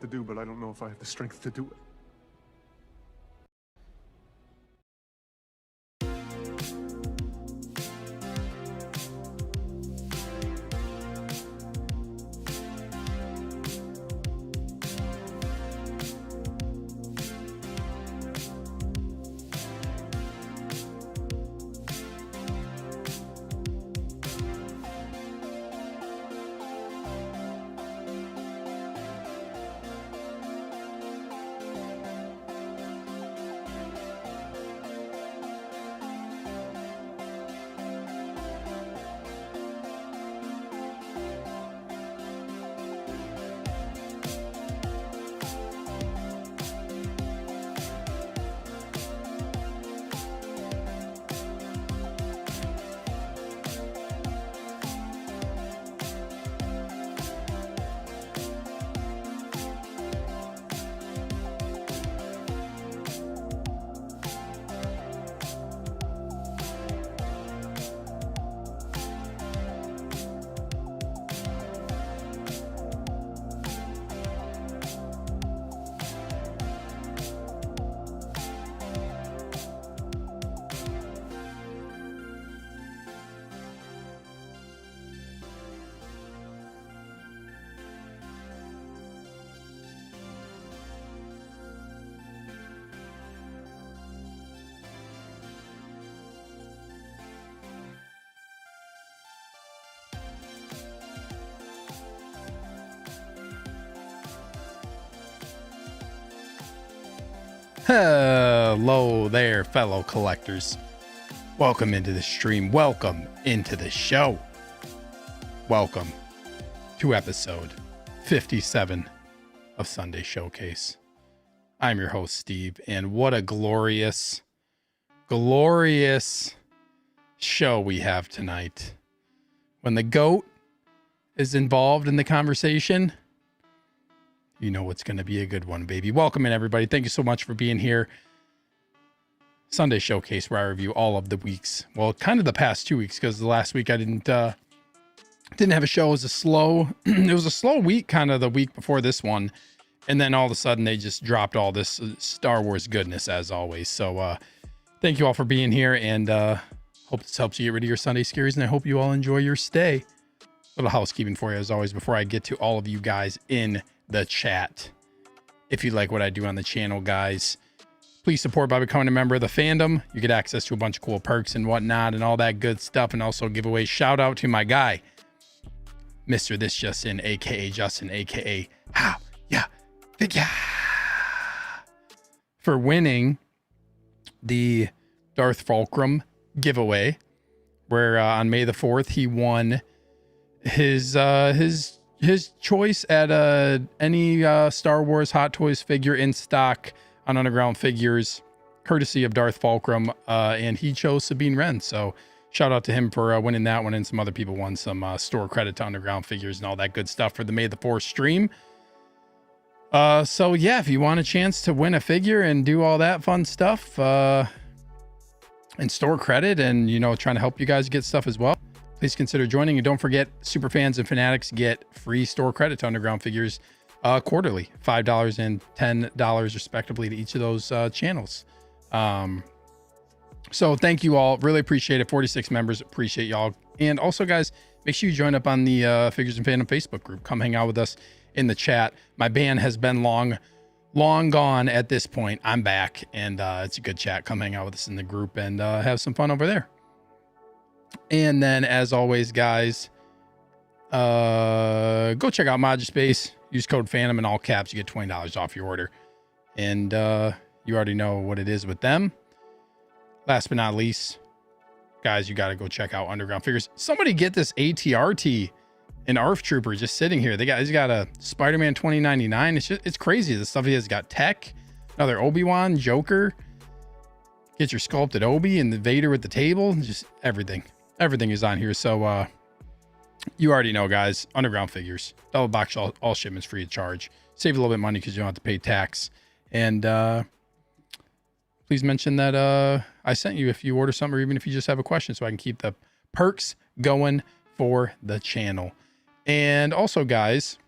to do, but I don't know if I have the strength to do it. Hello there, fellow collectors. Welcome into the stream. Welcome into the show. Welcome to episode 57 of Sunday Showcase. I'm your host, Steve, and what a glorious show we have tonight. When the GOAT is involved in the conversation, you know it's going to be a good one, baby. Welcome in, everybody. Thank you so much for being here. Sunday Showcase, where I review all of the weeks. Well, kind of the past 2 weeks, because the last week I didn't have a show. It was a slow week, kind of the week before this one. And then all of a sudden they just dropped all this Star Wars goodness, as always. So thank you all for being here, and hope this helps you get rid of your Sunday scaries, and I hope you all enjoy your stay. Little housekeeping for you, as always, before I get to all of you guys in the chat. If you like what I do on the channel, guys, please support by becoming a member of the fandom. You get access to a bunch of cool perks and whatnot and all that good stuff, and also giveaways. Shout out to my guy, Mr. This Just In, aka Justin, aka How Ya Figure, for winning the Darth Fulcrum giveaway, where on May the 4th he won his choice at any Star Wars Hot Toys figure in stock on Underground Figures, courtesy of Darth Fulcrum, and he chose Sabine Wren. So shout out to him for winning that one, and some other people won some store credit to Underground Figures and all that good stuff for the May the 4th stream. So yeah, if you want a chance to win a figure and do all that fun stuff, and store credit, and trying to help you guys get stuff as well, please consider joining. And don't forget, super fans and fanatics get free store credit to Underground Figures quarterly, $5 and $10 respectively to each of those channels. So thank you all, really appreciate it. 46 members, appreciate y'all. And also, guys, make sure you join up on the Figures and Fandom Facebook group. Come hang out with us in the chat. My ban has been long gone at this point. I'm back, and it's a good chat. Come hang out with us in the group and have some fun over there. And then, as always, guys, go check out MODUSPACE. Use code Fandom in all caps. You get $20 off your order. And you already know what it is with them. Last but not least, guys, you got to go check out Underground Figures. Somebody get this ATRT and ARF Trooper just sitting here. He's got a Spider-Man 2099. It's crazy. The stuff he has got tech, another Obi-Wan, Joker. Get your sculpted Obi and the Vader with the table. Just everything is on here. So you already know, guys. Underground Figures, double box, all shipments free of charge. Save a little bit of money because you don't have to pay tax. And please mention that I sent you if you order something, or even if you just have a question, so I can keep the perks going for the channel. And also, guys,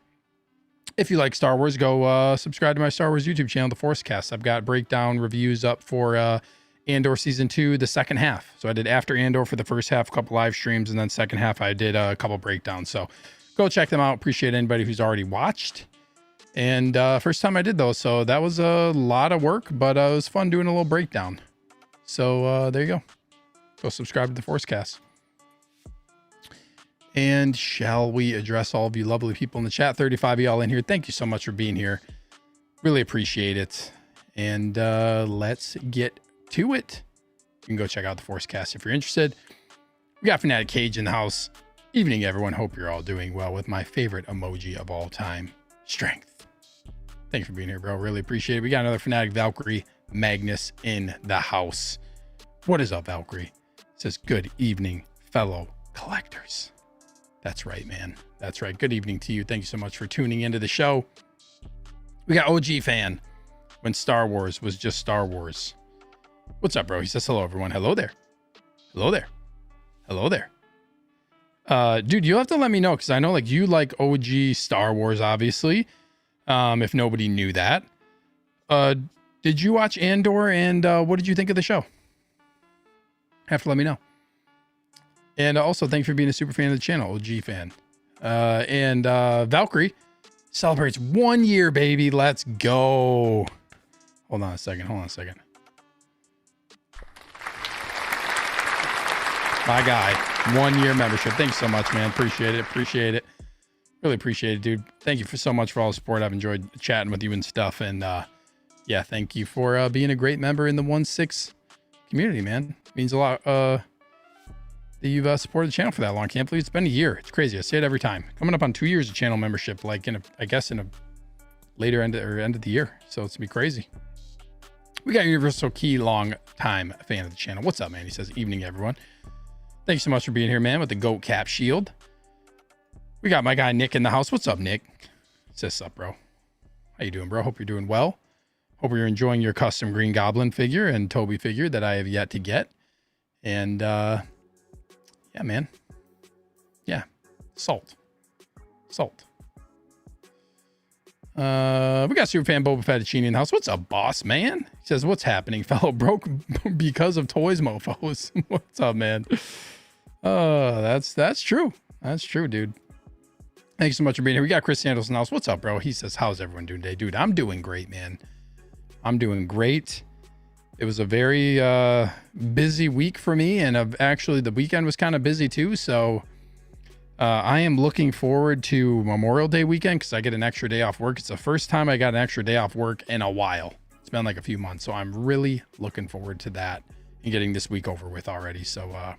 If you like Star Wars, go subscribe to my Star Wars YouTube channel, The Forcecast. I've got breakdown reviews up for Andor Season 2, the second half. So I did after Andor for the first half, a couple live streams, and then second half I did a couple breakdowns. So go check them out. Appreciate anybody who's already watched. And first time I did those, so that was a lot of work, but it was fun doing a little breakdown. So there you go. Go subscribe to The Forcecast. And shall we address all of you lovely people in the chat? 35 of y'all in here. Thank you so much for being here. Really appreciate it. And let's get to it. You can go check out The Forcecast if you're interested. We got Fanatic Cage in the house. Evening, everyone. Hope you're all doing well with my favorite emoji of all time, strength. Thanks for being here, bro. Really appreciate it. We got another Fanatic Valkyrie Magnus in the house. What is up, Valkyrie? It says, good evening, fellow collectors. That's right, man. That's right. Good evening to you. Thank you so much for tuning into the show. We got OG fan when Star Wars was just Star Wars. What's up, bro? He says, hello, everyone. Hello there. Hello there. Hello there. Dude, you'll have to let me know because I know like you like OG Star Wars, obviously. If nobody knew that. Did you watch Andor and what did you think of the show? Have to let me know. And also, thanks for being a super fan of the channel, OG fan. And Valkyrie celebrates 1 year, baby. Let's go. Hold on a second. My guy, 1 year membership. Thanks so much, man. Appreciate it. Really appreciate it, dude. Thank you so much for all the support. I've enjoyed chatting with you and stuff. And yeah, thank you for being a great member in the 1-6 community, man. It means a lot that you've supported the channel for that long. Can't believe it's been a year. It's crazy. I say it every time. Coming up on 2 years of channel membership, like I guess in a later end of the year. So it's gonna be crazy. We got Universal Key, long time fan of the channel. What's up, man? He says, evening, everyone. Thank you so much for being here, man, with the goat cap shield. We got my guy Nick in the house. What's up, Nick? Says up, bro. How you doing, bro? Hope you're doing well. Hope you're enjoying your custom Green Goblin figure and Toby figure that I have yet to get. And yeah, man. Yeah. Salt. We got Superfan Boba Fettuccine in the house. What's up, boss, man? He says, what's happening, fellow? Broke because of toys mofos. What's up, man? That's true. That's true, dude. Thanks so much for being here. We got Chris Sandals in the house. What's up, bro? He says, how's everyone doing today? Dude, I'm doing great, man. I'm doing great. It was a very busy week for me, and actually the weekend was kind of busy too. So I am looking forward to Memorial Day weekend because I get an extra day off work. It's the first time I got an extra day off work in a while. It's been like a few months. So I'm really looking forward to that and getting this week over with already. So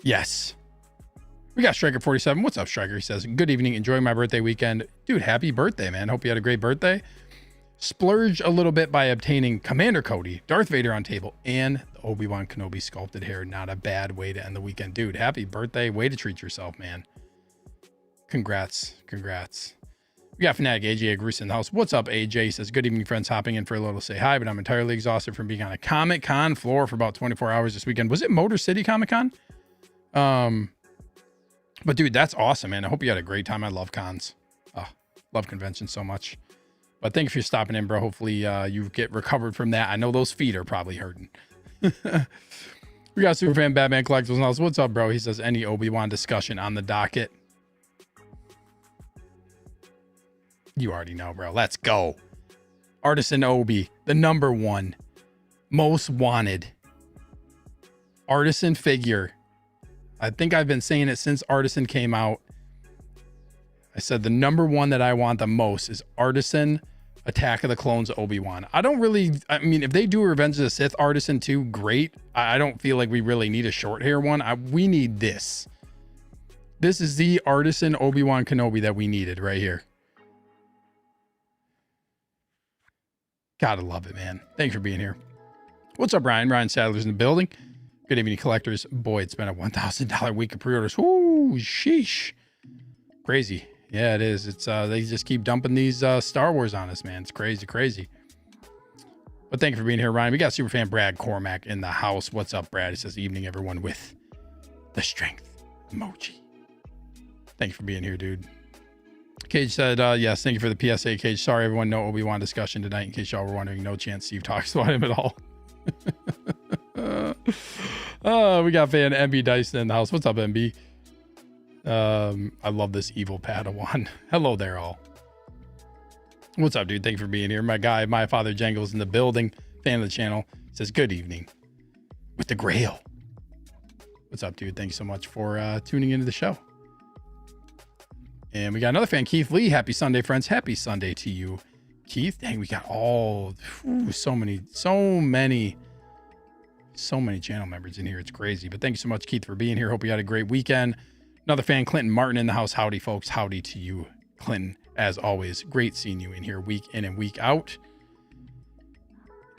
yes. We got Striker 47. What's up, Striker? He says, good evening. Enjoying my birthday weekend. Dude, happy birthday, man. Hope you had a great birthday. Splurge a little bit by obtaining Commander Cody, Darth Vader on table, and the Obi-Wan Kenobi sculpted hair. Not a bad way to end the weekend. Dude, happy birthday. Way to treat yourself, man. Congrats. We got Fanatic AJ Agrusa in the house. What's up, AJ? He says, good evening, friends. Hopping in for a little say hi, but I'm entirely exhausted from being on a Comic-Con floor for about 24 hours this weekend. Was it Motor City Comic-Con? But dude, that's awesome, man. I hope you had a great time. I love cons. Love conventions so much. But thank you for stopping in, bro. Hopefully you get recovered from that. I know those feet are probably hurting. We got Superfan Batman Collectibles and what's up, bro? He says, any Obi-Wan discussion on the docket? You already know, bro. Let's go. Artisan Obi, the #1 most wanted Artisan figure. I think I've been saying it since Artisan came out. I said the #1 that I want the most is Artisan Attack of the Clones Obi-Wan. I mean, if they do Revenge of the Sith Artisan 2, great. I don't feel like we really need a short hair one. We need this. This is the Artisan Obi-Wan Kenobi that we needed right here. Gotta love it, man. Thanks for being here. What's up, Ryan? Ryan Sadler's in the building. Good evening, collectors. Boy, it's been a $1,000 week of pre-orders. Ooh, sheesh. Crazy. Yeah, it is. It's they just keep dumping these Star Wars on us, man. It's crazy. But thank you for being here, Ryan. We got Superfan Brad Cormack in the house. What's up, Brad? He says, evening, everyone, with the strength emoji. Thank you for being here, dude. Cage said, yes, thank you for the PSA, Cage. Sorry, everyone, no Obi-Wan discussion tonight. In case y'all were wondering, no chance Steve talks about him at all. We got fan MB Dyson in the house. What's up, MB? I love this evil Padawan. Hello there, all. What's up, dude? Thank you for being here. My guy, my father Django's in the building. Fan of the channel. Says, good evening. With the Grail. What's up, dude? Thank you so much for tuning into the show. And we got another fan, Keith Lee. Happy Sunday, friends. Happy Sunday to you, Keith. Dang, we got so many channel members in here. It's crazy. But thank you so much, Keith, for being here. Hope you had a great weekend. Another fan, Clinton Martin in the house. Howdy, folks. Howdy to you, Clinton. As always, great seeing you in here week in and week out.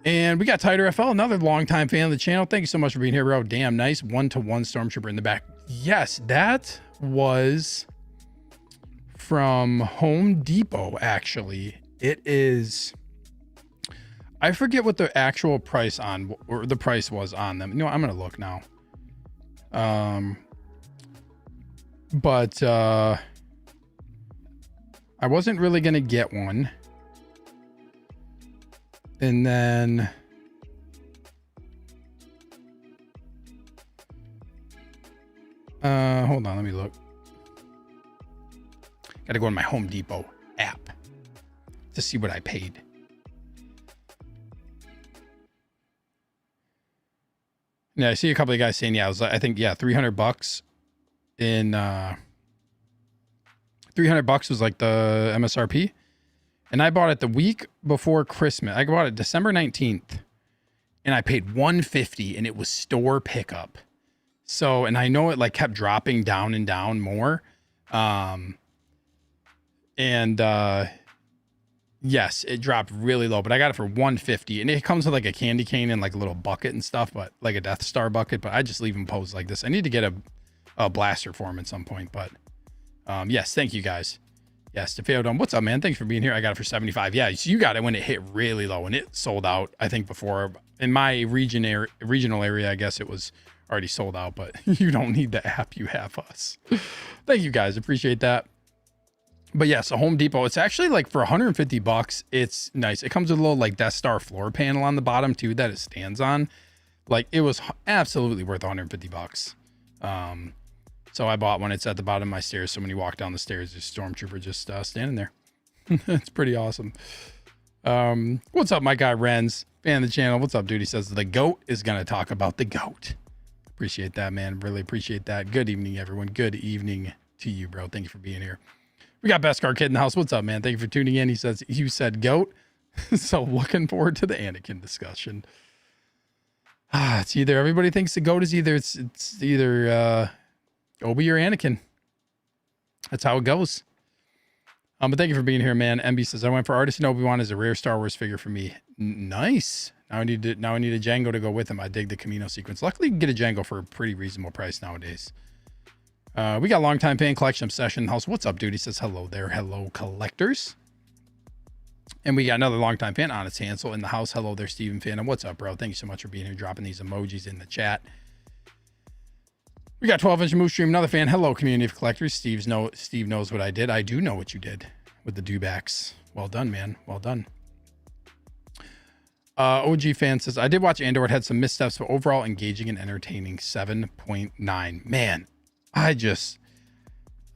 And we got Tighter FL, another longtime fan of the channel. Thank you so much for being here, bro. Damn nice. 1-to-1 Stormtrooper in the back. Yes, that was from Home Depot, actually. It is, I forget what the actual price on, or the price was on them. No, I'm gonna look now. But I wasn't really gonna get one. And then hold on, let me look. Gotta go on my Home Depot app to see what I paid. Yeah, I see a couple of guys saying, yeah, I think, yeah, $300 in, $300 was like the MSRP. And I bought it the week before Christmas. I bought it December 19th and I paid $150 and it was store pickup. So, and I know it like kept dropping down and down more. Yes, it dropped really low, but I got it for $150 and it comes with like a candy cane and like a little bucket and stuff, but like a Death Star bucket, but I just leave them posed like this. I need to get a blaster for them at some point, but yes, thank you guys. Yes, Stefano Dome, what's up, man? Thanks for being here. I got it for $75. Yeah, so you got it when it hit really low and it sold out, I think before in my regional area, I guess it was already sold out, but you don't need the app, you have us. Thank you guys, appreciate that. But yes, a Home Depot, it's actually like for $150, it's nice. It comes with a little like Death Star floor panel on the bottom too that it stands on. Like it was absolutely worth $150. So I bought one. It's at the bottom of my stairs. So when you walk down the stairs, there's a Stormtrooper just standing there. It's pretty awesome. What's up, my guy Renz, fan of the channel? What's up, dude? He says the GOAT is going to talk about the GOAT. Appreciate that, man. Really appreciate that. Good evening, everyone. Good evening to you, bro. Thank you for being here. We got Beskar Kid in the house. What's up, man? Thank you for tuning in. He says, you said GOAT. So looking forward to the Anakin discussion. It's either, everybody thinks the GOAT is either, it's either, Obi or Anakin. That's how it goes. But thank you for being here, man. MB says, I went for Artisan Obi-Wan as a rare Star Wars figure for me. Nice. Now I need a Django to go with him. I dig the Camino sequence. Luckily, you can get a Django for a pretty reasonable price nowadays. We got longtime fan collection obsession house. What's up, dude? He says, hello there. Hello, collectors. And we got another longtime fan, Honest Hansel, in the house. Hello there, Steven Phantom. What's up, bro? Thank you so much for being here, dropping these emojis in the chat. We got 12-inch Moose Stream, another fan. Hello, community of collectors. Steve knows what I did. I do know what you did with the dewbacks. Well done, man. Well done. OG fan says, I did watch Andor. It had some missteps, but overall engaging and entertaining. 7.9. Man, I just,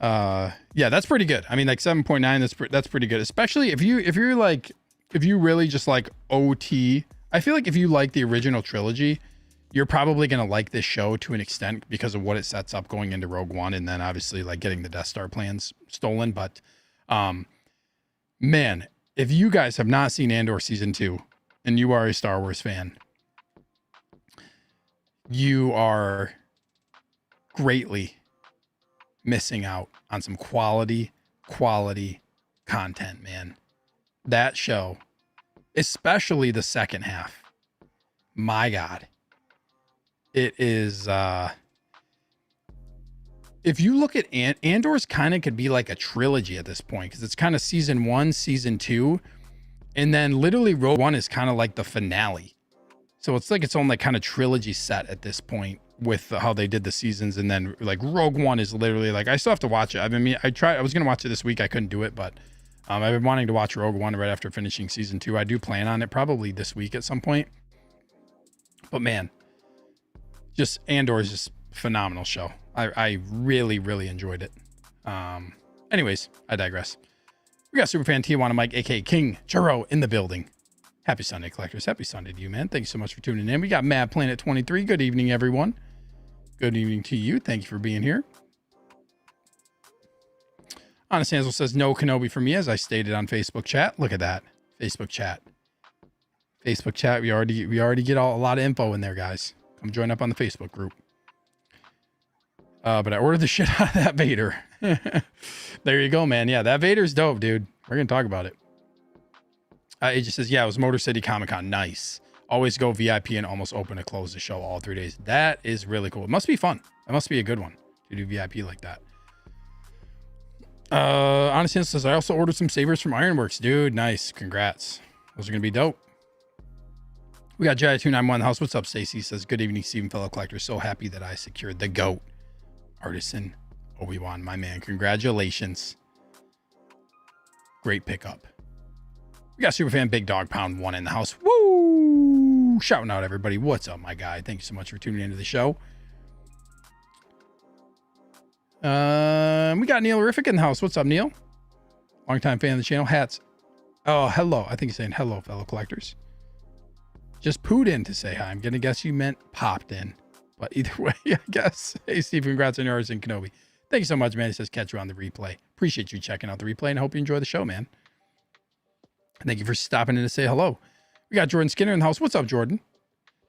yeah, that's pretty good. I mean, like 7.9, that's pretty good. Especially if you really just like OT. I feel like if you like the original trilogy, you're probably going to like this show to an extent because of what it sets up going into Rogue One. And then obviously like getting the Death Star plans stolen. But, man, if you guys have not seen Andor season 2 and you are a Star Wars fan, you are greatly missing out on some quality content, man. That show, especially the second half, my God. It is, if you look at Andor's kind of could be like a trilogy at this point, because it's kind of season 1, season 2, and then literally Rogue One is kind of like the finale. So it's like its own like kind of trilogy set at this point with how they did the seasons. And then like Rogue One is literally like, I still have to watch it. I mean, I was going to watch it this week. I couldn't do it, but I've been wanting to watch Rogue One right after finishing season 2. I do plan on it probably this week at some point, but man, just Andor is just a phenomenal show. I really, really enjoyed it. Anyways, I digress. We got Superfan Tijuana Mike, aka King Churro, in the building. Happy Sunday, collectors. Happy Sunday to you, man. Thank you so much for tuning in. We got Mad Planet 23. Good evening, everyone. Good evening to you. Thank you for being here. Honest Ansel says no Kenobi for me, as I stated on Facebook chat. Look at that. Facebook chat. Facebook chat. We already get a lot of info in there, guys. Come join up on the Facebook group. But I ordered the shit out of that Vader. There you go, man. Yeah, that Vader's dope, dude. We're going to talk about it. It just says, yeah, it was Motor City Comic Con. Nice. Always go VIP and almost open to close the show all 3 days. That is really cool. It must be fun. It must be a good one to do VIP like that. Honest Ansel says, I also ordered some sabers from Ironworks. Dude, nice. Congrats. Those are going to be dope. We got Jedi291 in the house. What's up, Stacy? Says, good evening, Stephen, fellow collector. So happy that I secured the GOAT. Artisan Obi-Wan, my man. Congratulations. Great pickup. We got Superfan Big Dog Pound 1 in the house. Woo! Shouting out everybody. What's up, my guy? Thank you so much for tuning into the show. We got Neil Rific in the house. What's up, Neil? Longtime fan of the channel. Hats. Oh, hello. I think he's saying hello, fellow collectors. Just pooed in to say hi. I'm going to guess you meant popped in. But either way, I guess. Hey, Steve, congrats on your Artisan Kenobi. Thank you so much, man. He says, catch you on the replay. Appreciate you checking out the replay, and I hope you enjoy the show, man. Thank you for stopping in to say hello. We got Jordan Skinner in the house. What's up, Jordan?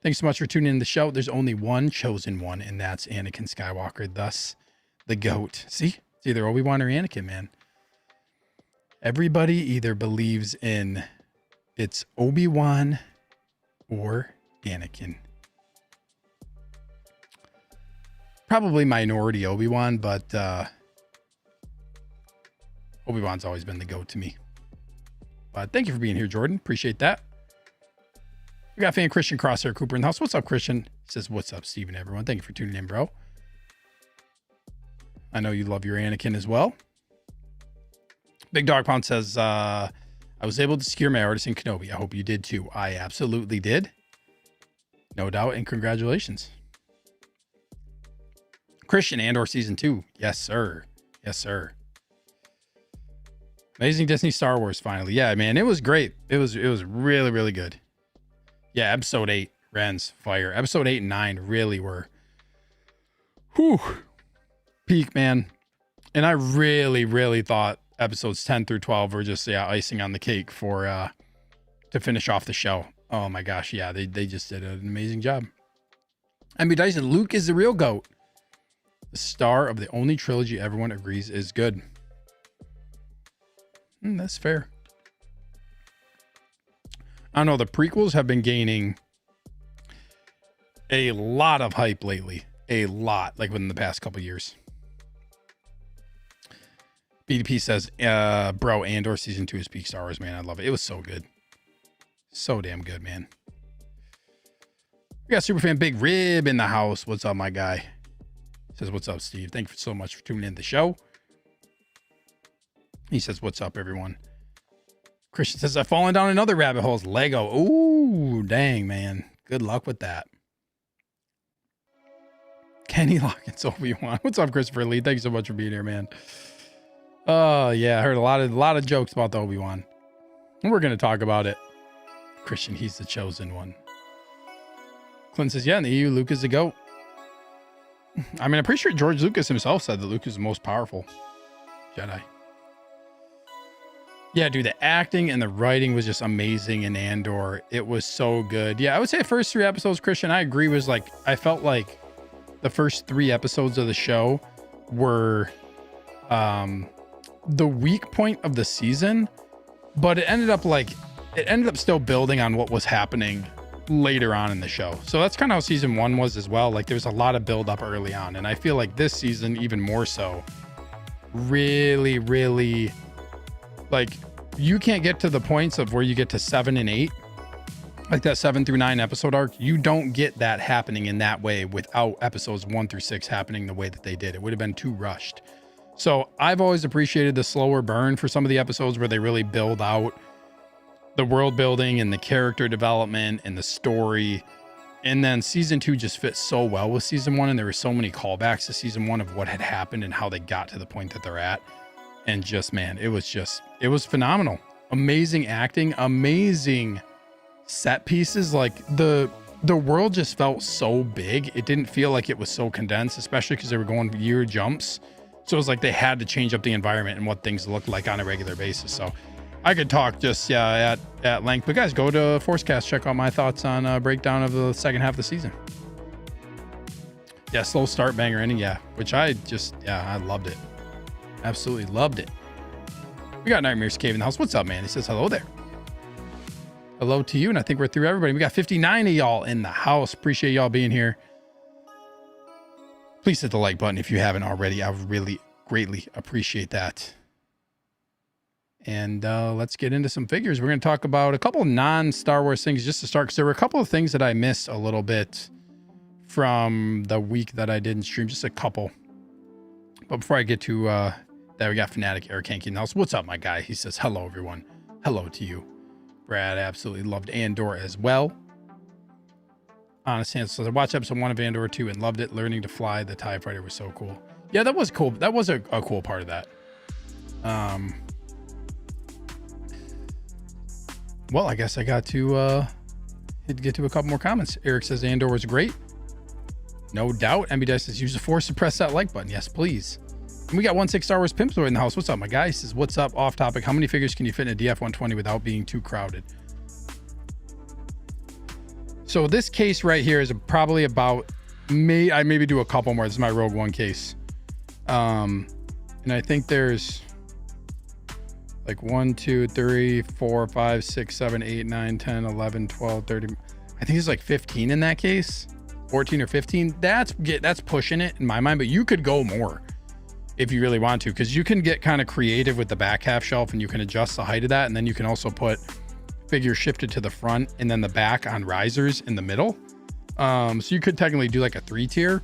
Thanks so much for tuning in the show. There's only one chosen one, and that's Anakin Skywalker, thus the GOAT. See? It's either Obi-Wan or Anakin, man. Everybody either believes in it's Obi-Wan or Anakin. Probably minority Obi-Wan, but Obi-Wan's always been the GOAT to me. But thank you for being here, Jordan. Appreciate that. We got fan Christian Crosshair Cooper in the house. What's up, Christian? He says, what's up, Steven, everyone? Thank you for tuning in, bro. I know you love your Anakin as well. Big Dog Pound says, I was able to secure my Artisan Kenobi. I hope you did too. I absolutely did. No doubt, and congratulations. Christian, Andor Season 2. Yes, sir. Yes, sir. Amazing Disney Star Wars finally. Yeah, man, it was great. It was really, really good. Yeah, episode 8, Ren's fire. Episode 8 and 9 really were peak, man. And I really, really thought episodes 10 through 12 were just icing on the cake for to finish off the show. Oh my gosh, yeah, they just did an amazing job. Emmy Dyson, Luke is the real GOAT. The star of the only trilogy everyone agrees is good. That's fair. I don't know, the prequels have been gaining a lot of hype lately. A lot, like within the past couple years. BDP says, bro, Andor Season 2 is peak Star Wars, man. I love it. It was so good. So damn good, man. We got Superfan Big Rib in the house. What's up, my guy? Says, what's up, Steve? Thank you so much for tuning in the show. He says, what's up, everyone? Christian says, I've fallen down another rabbit hole. Lego. Ooh, dang, man. Good luck with that. Kenny Lockett, Obi-Wan. What's up, Christopher Lee? Thank you so much for being here, man. Oh, yeah. I heard a lot of jokes about the Obi-Wan. And we're going to talk about it. Christian, he's the chosen one. Clint says, yeah, in the EU, Luke is the GOAT. I mean, I'm pretty sure George Lucas himself said that Luke is the most powerful Jedi. Yeah, dude, the acting and the writing was just amazing in Andor. It was so good. Yeah, I would say the first 3 episodes, Christian, I agree, was like, I felt like the first 3 episodes of the show were the weak point of the season, but it ended up still building on what was happening later on in the show. So that's kind of how season 1 was as well. Like, there's a lot of build up early on, and I feel like this season even more so. Really, really, like, you can't get to the points of where you get to 7 and 8 like that 7 through 9 episode arc, you don't get that happening in that way without episodes 1 through 6 happening the way that they did. It would have been too rushed. So I've always appreciated the slower burn for some of the episodes where they really build out the world building and the character development and the story. And then season 2 just fits so well with season 1. And there were so many callbacks to season 1 of what had happened and how they got to the point that they're at. And just, man, it was phenomenal. Amazing acting, amazing set pieces. Like the world just felt so big. It didn't feel like it was so condensed, especially because they were going year jumps. So it was like they had to change up the environment and what things looked like on a regular basis. So I could talk just at length, but guys, go to Forcecast, check out my thoughts on a breakdown of the second half of the season. Yeah, slow start, banger ending. Yeah, which I loved it. Absolutely loved it. We got Nightmares Cave in the house. What's up, man? He says hello there. Hello to you, and I think we're through everybody. We got 59 of y'all in the house. Appreciate y'all being here. Please hit the like button if you haven't already. I would really greatly appreciate that. And let's get into some figures. We're going to talk about a couple non-Star Wars things just to start, because there were a couple of things that I missed a little bit from the week that I didn't stream. Just a couple. But before I get to that, we got Fanatic Eric Hanky in the house. What's up, my guy? He says, hello, everyone. Hello to you. Brad absolutely loved Andor as well. Honest Hands says, I watched episode 1 of Andor 2 and loved it. Learning to fly the TIE fighter was so cool. Yeah, that was cool. That was a cool part of that. Well, I guess I got to get to a couple more comments. Eric says Andor was great. No doubt. MB Dice says use the Force to press that like button. Yes, please. And we got 16 Star Wars Pimp in the house. What's up, my guy? He says, what's up? Off topic. How many figures can you fit in a DF-120 without being too crowded? So this case right here is probably about I maybe do a couple more. This is my Rogue One case. And I think there's like 1, 2, 3, 4, 5, 6, 7, 8, 9, 10, 11, 12, 30. I think it's like 15 in that case. 14 or 15. That's pushing it in my mind, but you could go more if you really want to, because you can get kind of creative with the back half shelf and you can adjust the height of that. And then you can also put figures shifted to the front and then the back on risers in the middle. So you could technically do like a 3-tier,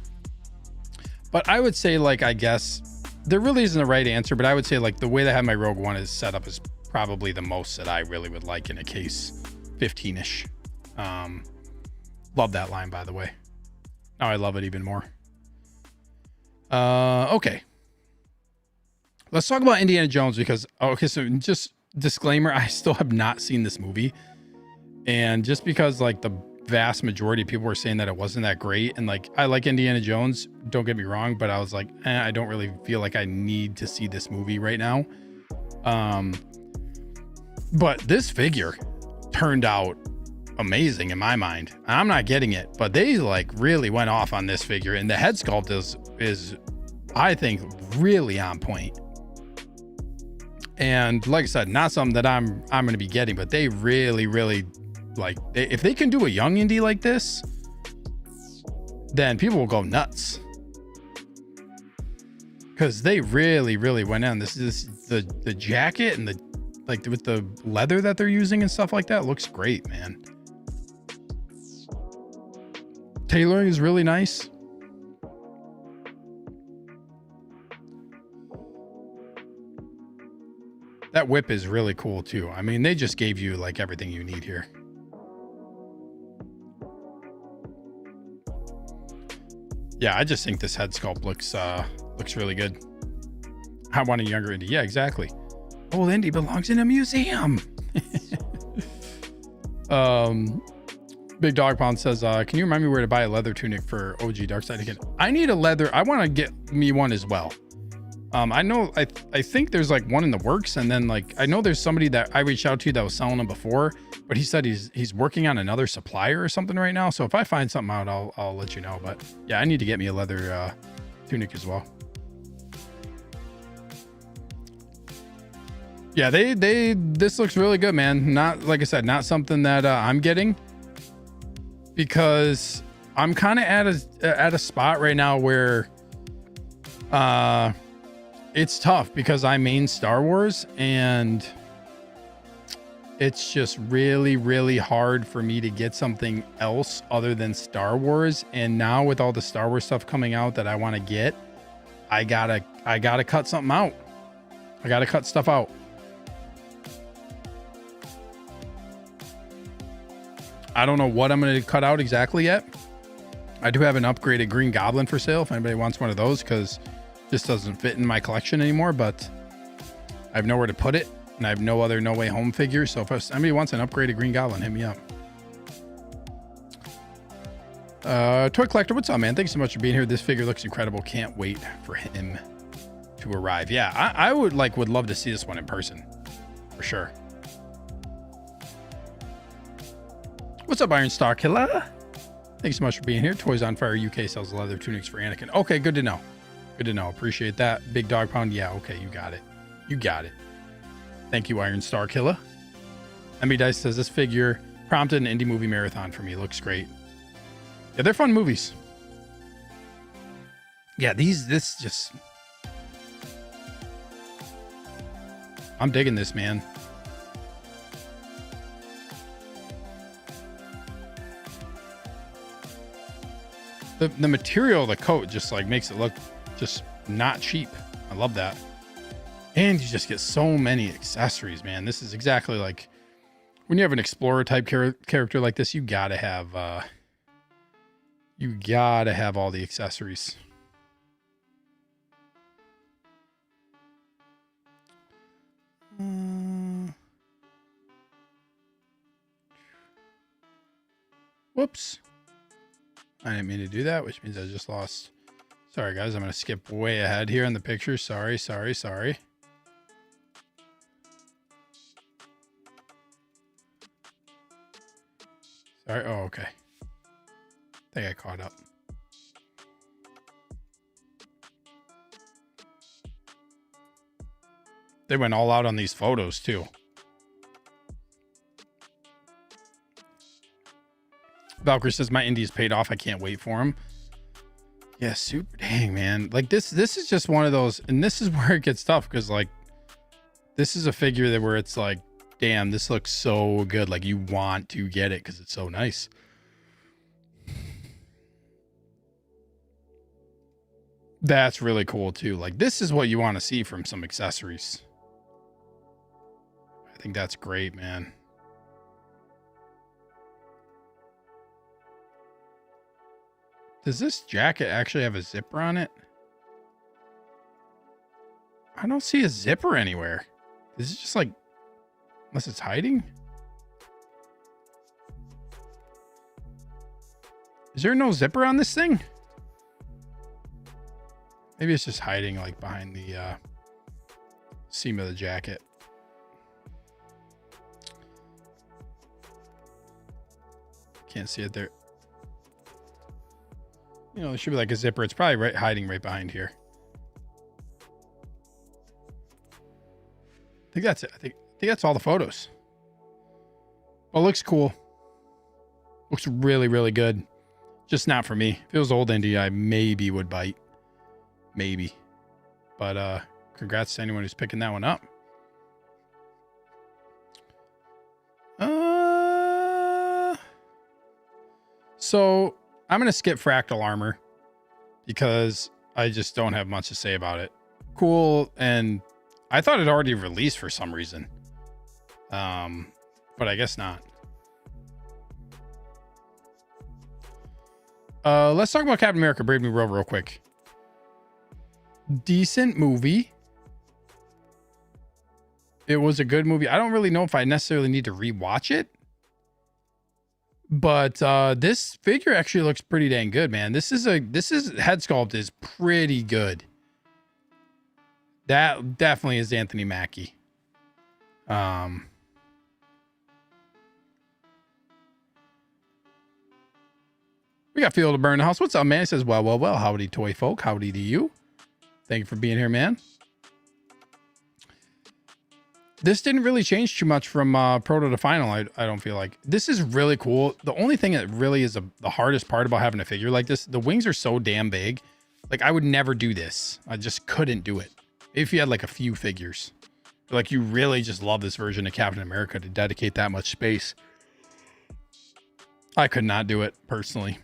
but I would say, like, I guess there really isn't a right answer, but I would say like the way that I have my Rogue One is set up is probably the most that I really would like in a case. 15-ish. Love that line, by the way. Now I love it even more. Okay. Let's talk about Indiana Jones because, okay, so just disclaimer, I still have not seen this movie. And just because like the vast majority of people were saying that it wasn't that great, and like I like Indiana Jones, don't get me wrong, but I was like, I don't really feel like I need to see this movie right now. But this figure turned out amazing in my mind. I'm not getting it, but they like really went off on this figure, and the head sculpt is I think really on point. And like I said, not something that I'm going to be getting, but they really like, if they can do a young indie like this, then people will go nuts, because they really went on. This is the jacket and the like with the leather that they're using and stuff like that looks great, man. Tailoring is really nice. That whip is really cool too. I mean, they just gave you like everything you need here. Yeah, I just think this head sculpt looks really good. I want a younger Indy. Yeah, exactly. Old Indy belongs in a museum. Big Dog Pound says, can you remind me where to buy a leather tunic for OG Darkside again? I need a leather. I want to get me one as well. I know, I think there's like one in the works, and then like I know there's somebody that I reached out to that was selling them before, but he said he's working on another supplier or something right now. So if I find something out, I'll let you know. But yeah, I need to get me a leather tunic as well. Yeah, this looks really good, man. Not, like I said, not something that I'm getting, because I'm kind of at a spot right now where it's tough, because I main Star Wars, and it's just really, really hard for me to get something else other than Star Wars. And now with all the Star Wars stuff coming out that I want to get, I gotta cut something out. I gotta cut stuff out. I don't know what I'm going to cut out exactly yet. I do have an upgraded Green Goblin for sale if anybody wants one of those, because this doesn't fit in my collection anymore, but I have nowhere to put it, and I have no other No Way Home figures. So if anybody wants an upgraded Green Goblin, hit me up. Toy Collector, what's up, man? Thanks so much for being here. This figure looks incredible. Can't wait for him to arrive. Yeah, I would love to see this one in person for sure. What's up, Iron Star Killer? Thanks so much for being here. Toys on Fire UK sells leather tunics for Anakin. Okay, good to know. Good to know. Appreciate that. Big Dog Pound. Yeah, okay, you got it. You got it. Thank you, Iron Star Killer. Emmy Dice says this figure prompted an indie movie marathon for me. Looks great. Yeah, they're fun movies. Yeah, this just... I'm digging this, man. The material of the coat just like makes it look just not cheap. I love that. And you just get so many accessories, man. This is exactly like when you have an explorer type character like this, you gotta have all the accessories. Whoops. I didn't mean to do that, which means I just lost. Sorry, guys. I'm going to skip way ahead here in the picture. Sorry. Sorry. Oh, okay. I think I caught up. They went all out on these photos, too. Valkyrie says my Indies paid off. I can't wait for him. Yeah, super dang, man. Like this is just one of those, and this is where it gets tough because like this is a figure that where it's like, damn, this looks so good. Like you want to get it because it's so nice. That's really cool too. Like this is what you want to see from some accessories. I think that's great, man. Does this jacket actually have a zipper on it? I don't see a zipper anywhere. Is it just like, unless it's hiding? Is there no zipper on this thing? Maybe it's just hiding like behind the seam of the jacket. Can't see it there. You know, there should be like a zipper. It's probably hiding right behind here. I think that's it. I think that's all the photos. Well, it looks cool. Looks really, really good. Just not for me. If it was old Indy, I maybe would bite. Maybe. But congrats to anyone who's picking that one up. So I'm going to skip Fractal Armor because I just don't have much to say about it. Cool. And I thought it already released for some reason. But I guess not. Let's talk about Captain America Brave New World real quick. Decent movie. It was a good movie. I don't really know if I necessarily need to rewatch it. But this figure actually looks pretty dang good, man. This is head sculpt is pretty good. That definitely is Anthony Mackie. We got Field to Burn the House. What's up, man? He says, well, howdy, toy folk. Howdy to you. Thank you for being here, man. This didn't really change too much from proto to final. I don't feel like this is really cool. The only thing that really is the hardest part about having a figure like this, the wings are so damn big. Like I would never do this. I just couldn't do it. If you had like a few figures, Like, you really just love this version of Captain America to dedicate that much space. I could not do it personally.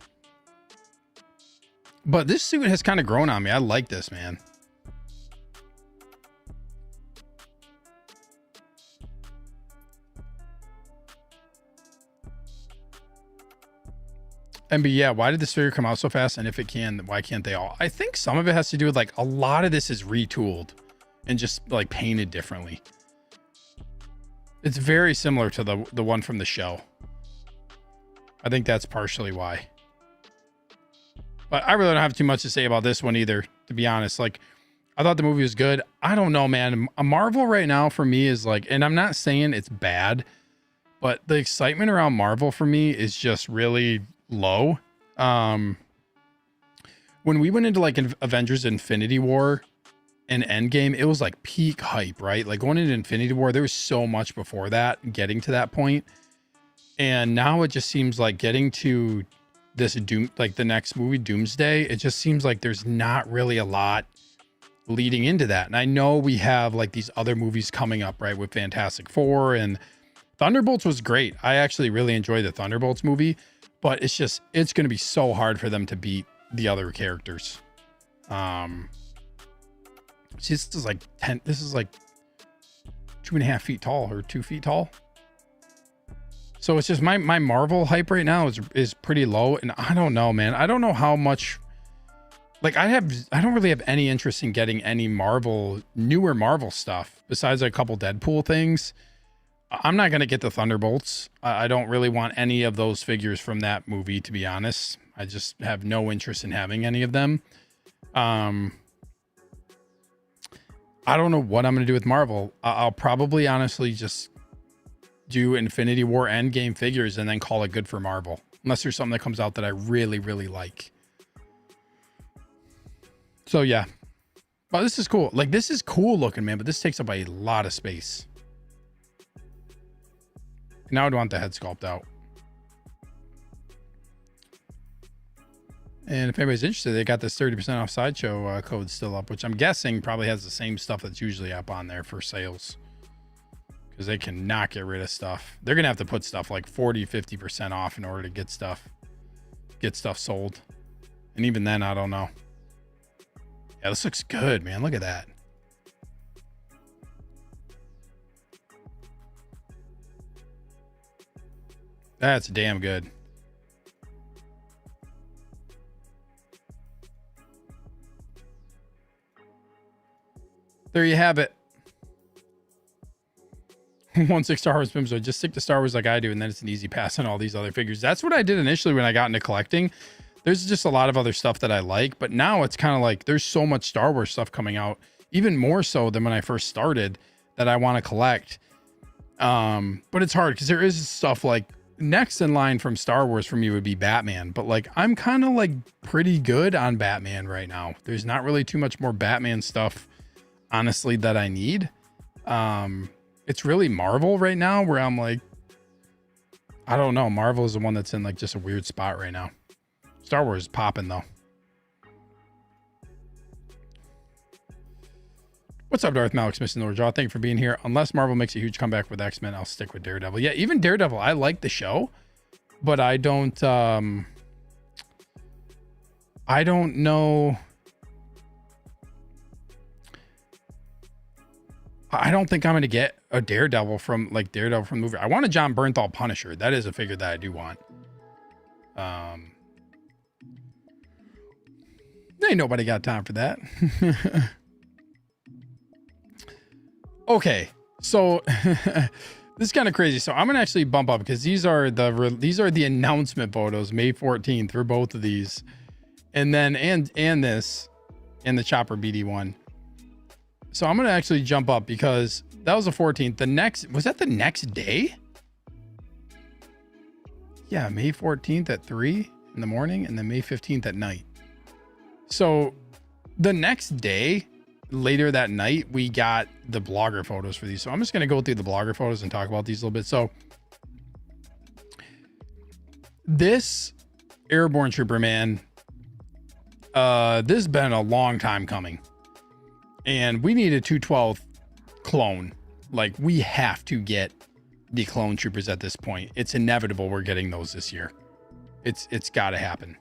But this suit has kind of grown on me. I like this, man. And but yeah, why did this figure come out so fast? And if it can, why can't they all? I think some of it has to do with, like, a lot of this is retooled and just like painted differently. It's very similar to the one from the show. I think that's partially why. But I really don't have too much to say about this one either, to be honest. Like, I thought the movie was good. I don't know, man. A Marvel right now for me is like, and I'm not saying it's bad, but the excitement around Marvel for me is just really low. When we went into like Avengers Infinity War and Endgame, it was like peak hype, right? Like going into Infinity War, there was so much before that, getting to that point. And now it just seems like getting to this Doom, like the next movie, Doomsday, it just seems like there's not really a lot leading into that. And I know we have like these other movies coming up, right? With Fantastic Four, and Thunderbolts was great. I actually really enjoyed the Thunderbolts movie, but it's going to be so hard for them to beat the other characters. See, this is like 2.5 feet tall or 2 feet tall. So it's just my Marvel hype right now is pretty low. And I don't know, man. I don't know how much, like I don't really have any interest in getting any newer Marvel stuff besides a couple Deadpool things. I'm not going to get the Thunderbolts. I don't really want any of those figures from that movie, to be honest. I just have no interest in having any of them. I don't know what I'm going to do with Marvel. I'll probably honestly just do Infinity War Endgame figures and then call it good for Marvel. Unless there's something that comes out that I really, really like. So yeah. But this is cool. Like, this is cool looking, man. But this takes up a lot of space. Now I'd want the head sculpt out. And if anybody's interested, they got this 30% off Sideshow code still up, which I'm guessing probably has the same stuff that's usually up on there for sales. Because they cannot get rid of stuff. They're going to have to put stuff like 40, 50% off in order to get stuff sold. And even then, I don't know. Yeah, this looks good, man. Look at that. That's damn good. There you have it. 1/6 Star Wars films. So just stick to Star Wars like I do, and then it's an easy pass on all these other figures. That's what I did initially when I got into collecting. There's just a lot of other stuff that I like, but now it's kind of like there's so much Star Wars stuff coming out, even more so than when I first started, that I want to collect. But it's hard because there is stuff like next in line from Star Wars for me would be Batman, but like I'm kind of like pretty good on Batman right now. There's not really too much more Batman stuff, honestly, that I need. It's really Marvel right now where I'm like, I don't know. Marvel is the one that's in like just a weird spot right now. Star Wars is popping though. What's up, Darth Malik Smith and Lord Jaw? Thank you for being here. Unless Marvel makes a huge comeback with X-Men, I'll stick with Daredevil. Yeah, even Daredevil, I like the show, but I don't know. I don't think I'm going to get a Daredevil from the movie. I want a John Bernthal Punisher. That is a figure that I do want. Ain't nobody got time for that. Okay, so this is kind of crazy. So I'm gonna actually bump up because these are the announcement photos, May 14th for both of these, and then and this and the Chopper BD one. So I'm gonna actually jump up because that was the 14th. Was that the next day? Yeah, May 14th at 3 in the morning, and then May 15th at night. So the next day, later that night, we got the blogger photos for these. So I'm just going to go through the blogger photos and talk about these a little bit. So this Airborne Trooper, man, this has been a long time coming, and we need a 212 clone Like, we have to get the clone troopers at this point. It's inevitable we're getting those this year. It's got to happen.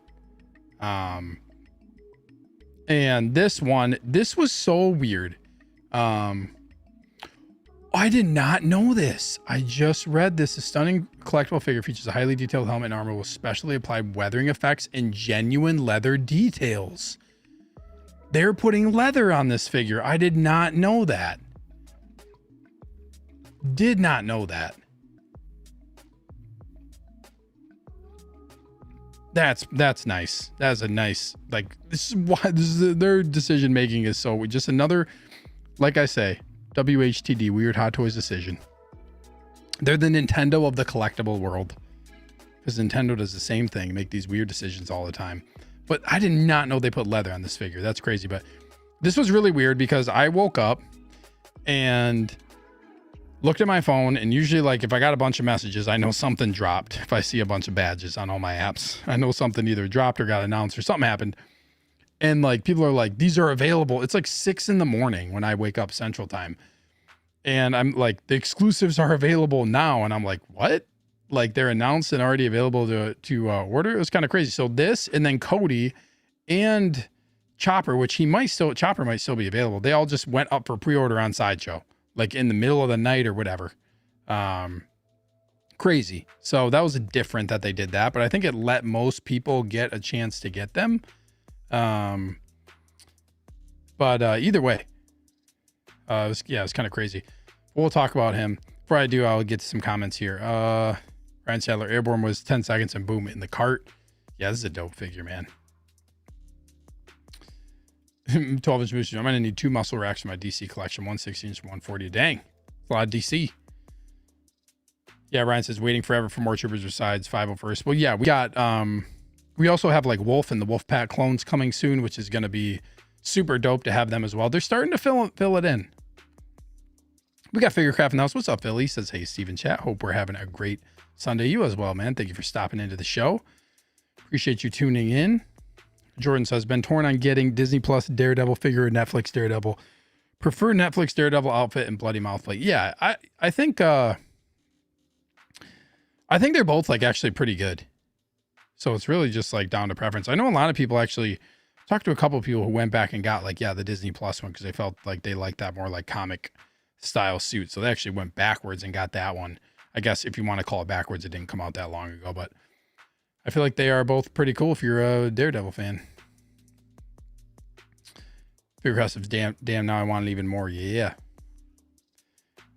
And this was so weird. I did not know this. I just read this. A stunning collectible figure features a highly detailed helmet and armor with specially applied weathering effects and genuine leather details. They're putting leather on this figure. I did not know that. Did not know that. That's nice. That's a nice, like, this is why their decision making is so just another, like I say, WHTD, Weird Hot Toys decision. They're the Nintendo of the collectible world, because Nintendo does the same thing, make these weird decisions all the time. But I did not know they put leather on this figure. That's crazy. But this was really weird because I woke up and looked at my phone, and usually, like, if I got a bunch of messages, I know something dropped. If I see a bunch of badges on all my apps, I know something either dropped or got announced or something happened. And like, people are like, these are available. It's like 6 a.m. when I wake up Central Time. And I'm like, the exclusives are available now. And I'm like, what? Like, they're announced and already available to order. It was kind of crazy. So this, and then Cody and Chopper, which Chopper might still be available. They all just went up for pre-order on Sideshow, like in the middle of the night or whatever. Crazy. So that was different that they did that, but I think it let most people get a chance to get them. But either way, it was kind of crazy. We'll talk about him. Before I do, I'll get to some comments here. Ryan Sadler, Airborne was 10 seconds and boom, in the cart. Yeah, this is a dope figure, man. 12-inch booster. I'm going to need 2 muscle racks for my DC collection. 160-inch, 140. Dang. That's a lot of DC. Yeah, Ryan says, waiting forever for more troopers besides 501st. Well, yeah, we got, we also have like Wolf and the Wolfpack clones coming soon, which is going to be super dope to have them as well. They're starting to fill it in. We got Figurecraft in the house. What's up, Philly? Says, hey, Steven chat. Hope we're having a great Sunday. You as well, man. Thank you for stopping into the show. Appreciate you tuning in. Jordan says, been torn on getting Disney Plus Daredevil figure or Netflix Daredevil. Prefer Netflix Daredevil outfit and bloody mouth plate. Yeah, I think they're both like actually pretty good. So it's really just like down to preference. I know a lot of people actually talked to a couple of people who went back and got like, yeah, the Disney Plus one because they felt like they liked that more like comic style suit. So they actually went backwards and got that one. I guess if you want to call it backwards, it didn't come out that long ago, but I feel like they are both pretty cool if you're a Daredevil fan. Figurecraft, damn, now I want it even more. Yeah.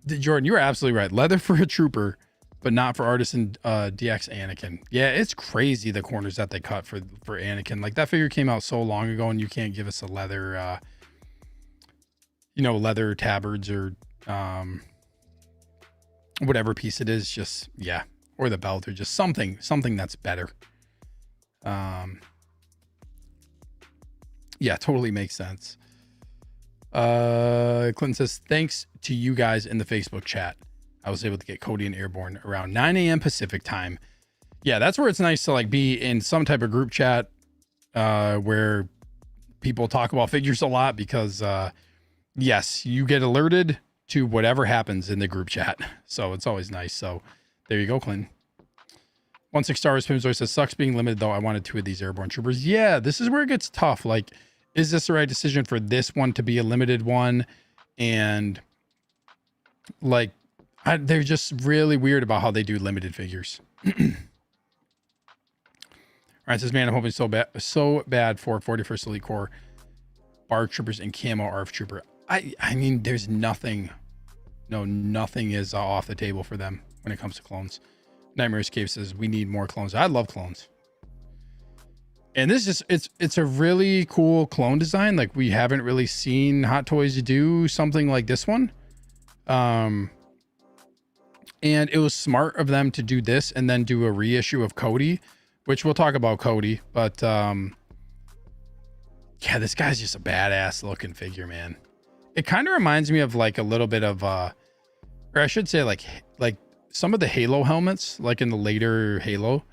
Jordan, you were absolutely right. Leather for a trooper, but not for Artisan DX Anakin. Yeah, it's crazy the corners that they cut for Anakin. Like, that figure came out so long ago, and you can't give us a leather, leather tabards or whatever piece it is. Just, yeah. Or the belt, or just something that's better. Yeah, totally makes sense. Clinton says, thanks to you guys in the Facebook chat, I was able to get Cody and Airborne around 9 a.m. Pacific time. Yeah, that's where it's nice to like be in some type of group chat where people talk about figures a lot, because yes, you get alerted to whatever happens in the group chat. So it's always nice. So there you go, Clinton. 16 stars. Pimzoy says, sucks being limited though. I wanted 2 of these Airborne troopers. Yeah, this is where it gets tough. Like, is this the right decision for this one to be a limited one? And like, they're just really weird about how they do limited figures. All right, says, man, I'm hoping so bad for 41st Elite Corps bar troopers and camo ARF trooper. I mean, there's nothing is off the table for them when it comes to clones. Nightmares Cave says, we need more clones. I love clones. And this is it's a really cool clone design. Like, we haven't really seen Hot Toys do something like this one. And it was smart of them to do this and then do a reissue of Cody, which we'll talk about Cody. But yeah, this guy's just a badass looking figure, man. It kind of reminds me of like a little bit of or I should say like some of the Halo helmets, like in the later Halo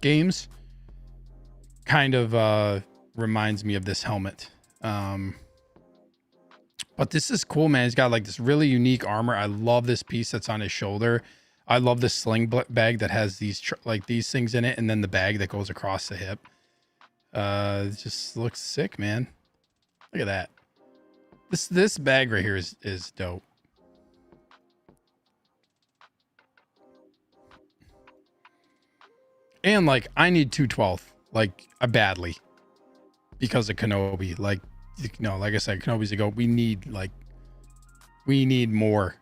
games, kind of reminds me of this helmet. But this is cool, man. He's got like this really unique armor. I love this piece that's on his shoulder. I love this sling bag that has these like these things in it, and then the bag that goes across the hip. It just looks sick, man. Look at that. This bag right here is dope. And like I need 212, like badly, because of Kenobi. Like, you know, like I said, Kenobi's a go. We need more.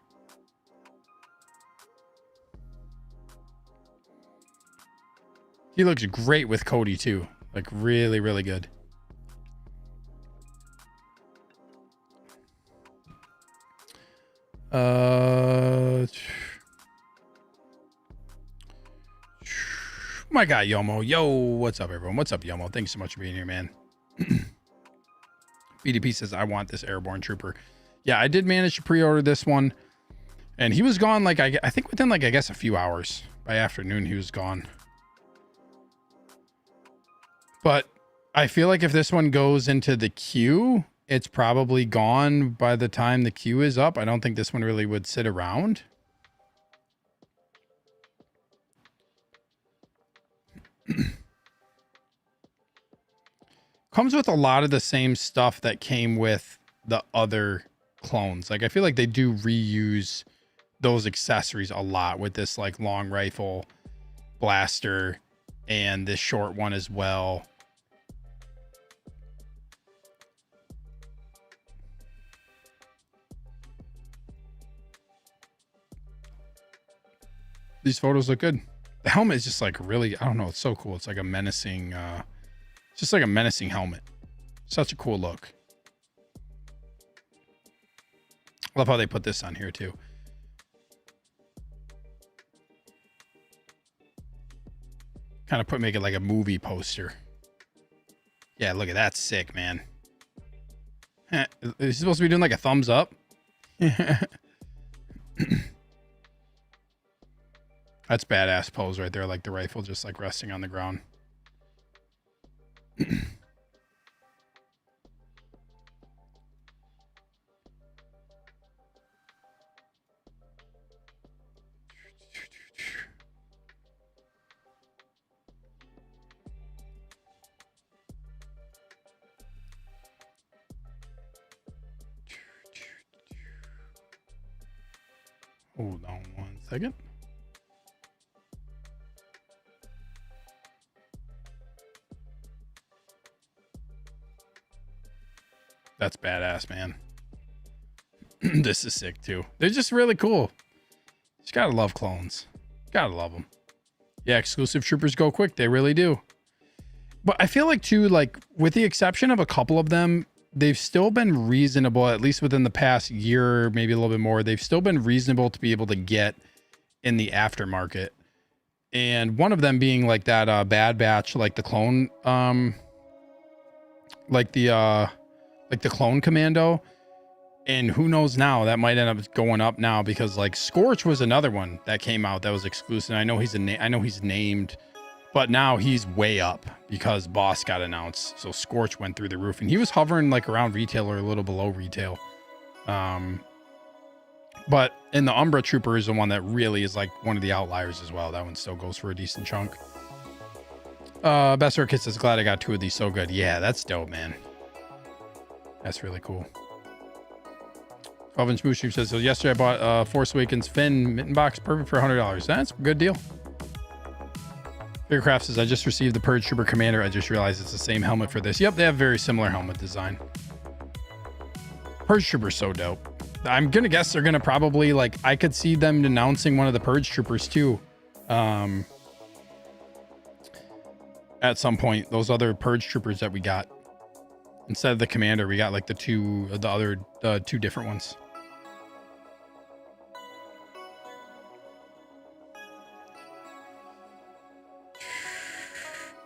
He looks great with Cody too. Like really, really good. My guy Yomo. Yo, what's up, everyone? What's up, Yomo? Thanks so much for being here, man. BDP says, I want this airborne trooper. Yeah, I did manage to pre-order this one, and he was gone like I think within like I guess a few hours. By afternoon he was gone. But I feel like if this one goes into the queue, it's probably gone by the time the queue is up. I don't think this one really would sit around. Comes with a lot of the same stuff that came with the other clones. Like I feel like they do reuse those accessories a lot with this like long rifle blaster and this short one as well. These photos look good. The helmet is just like really, I don't know, it's so cool. It's like a menacing, just like a menacing helmet. Such a cool look. Love how they put this on here too. Kind of make it like a movie poster. Yeah, look at that, sick, man. Is he supposed to be doing like a thumbs up? That's badass pose right there, like the rifle just like resting on the ground. Hold on one second. That's badass, man. This is sick too. They're just really cool. Just gotta love clones. Gotta love them. Yeah, exclusive troopers go quick. They really do. But I feel like too, like with the exception of a couple of them, they've still been reasonable, at least within the past year, maybe a little bit more. They've still been reasonable to be able to get in the aftermarket. And one of them being like that Bad Batch, like the clone, like the clone commando. And who knows now, that might end up going up now, because like Scorch was another one that came out that was exclusive. I know he's named, but now he's way up because Boss got announced. So Scorch went through the roof, and he was hovering like around retail or a little below retail. But in the Umbra Trooper is the one that really is like one of the outliers as well. That one still goes for a decent chunk. Best Orchid says, glad I got 2 of these. So good. Yeah, that's dope, man. That's really cool. 12-inch Moose says, so yesterday I bought Force Awakens Finn mitten box, perfect for $100. That's a good deal. Figurecraft says, I just received the Purge Trooper Commander. I just realized it's the same helmet for this. Yep, they have very similar helmet design. Purge Trooper's so dope. I'm gonna guess they're gonna probably, like, I could see them announcing one of the Purge Troopers too. At some point, those other Purge Troopers that we got. Instead of the Commander, we got like the two different ones.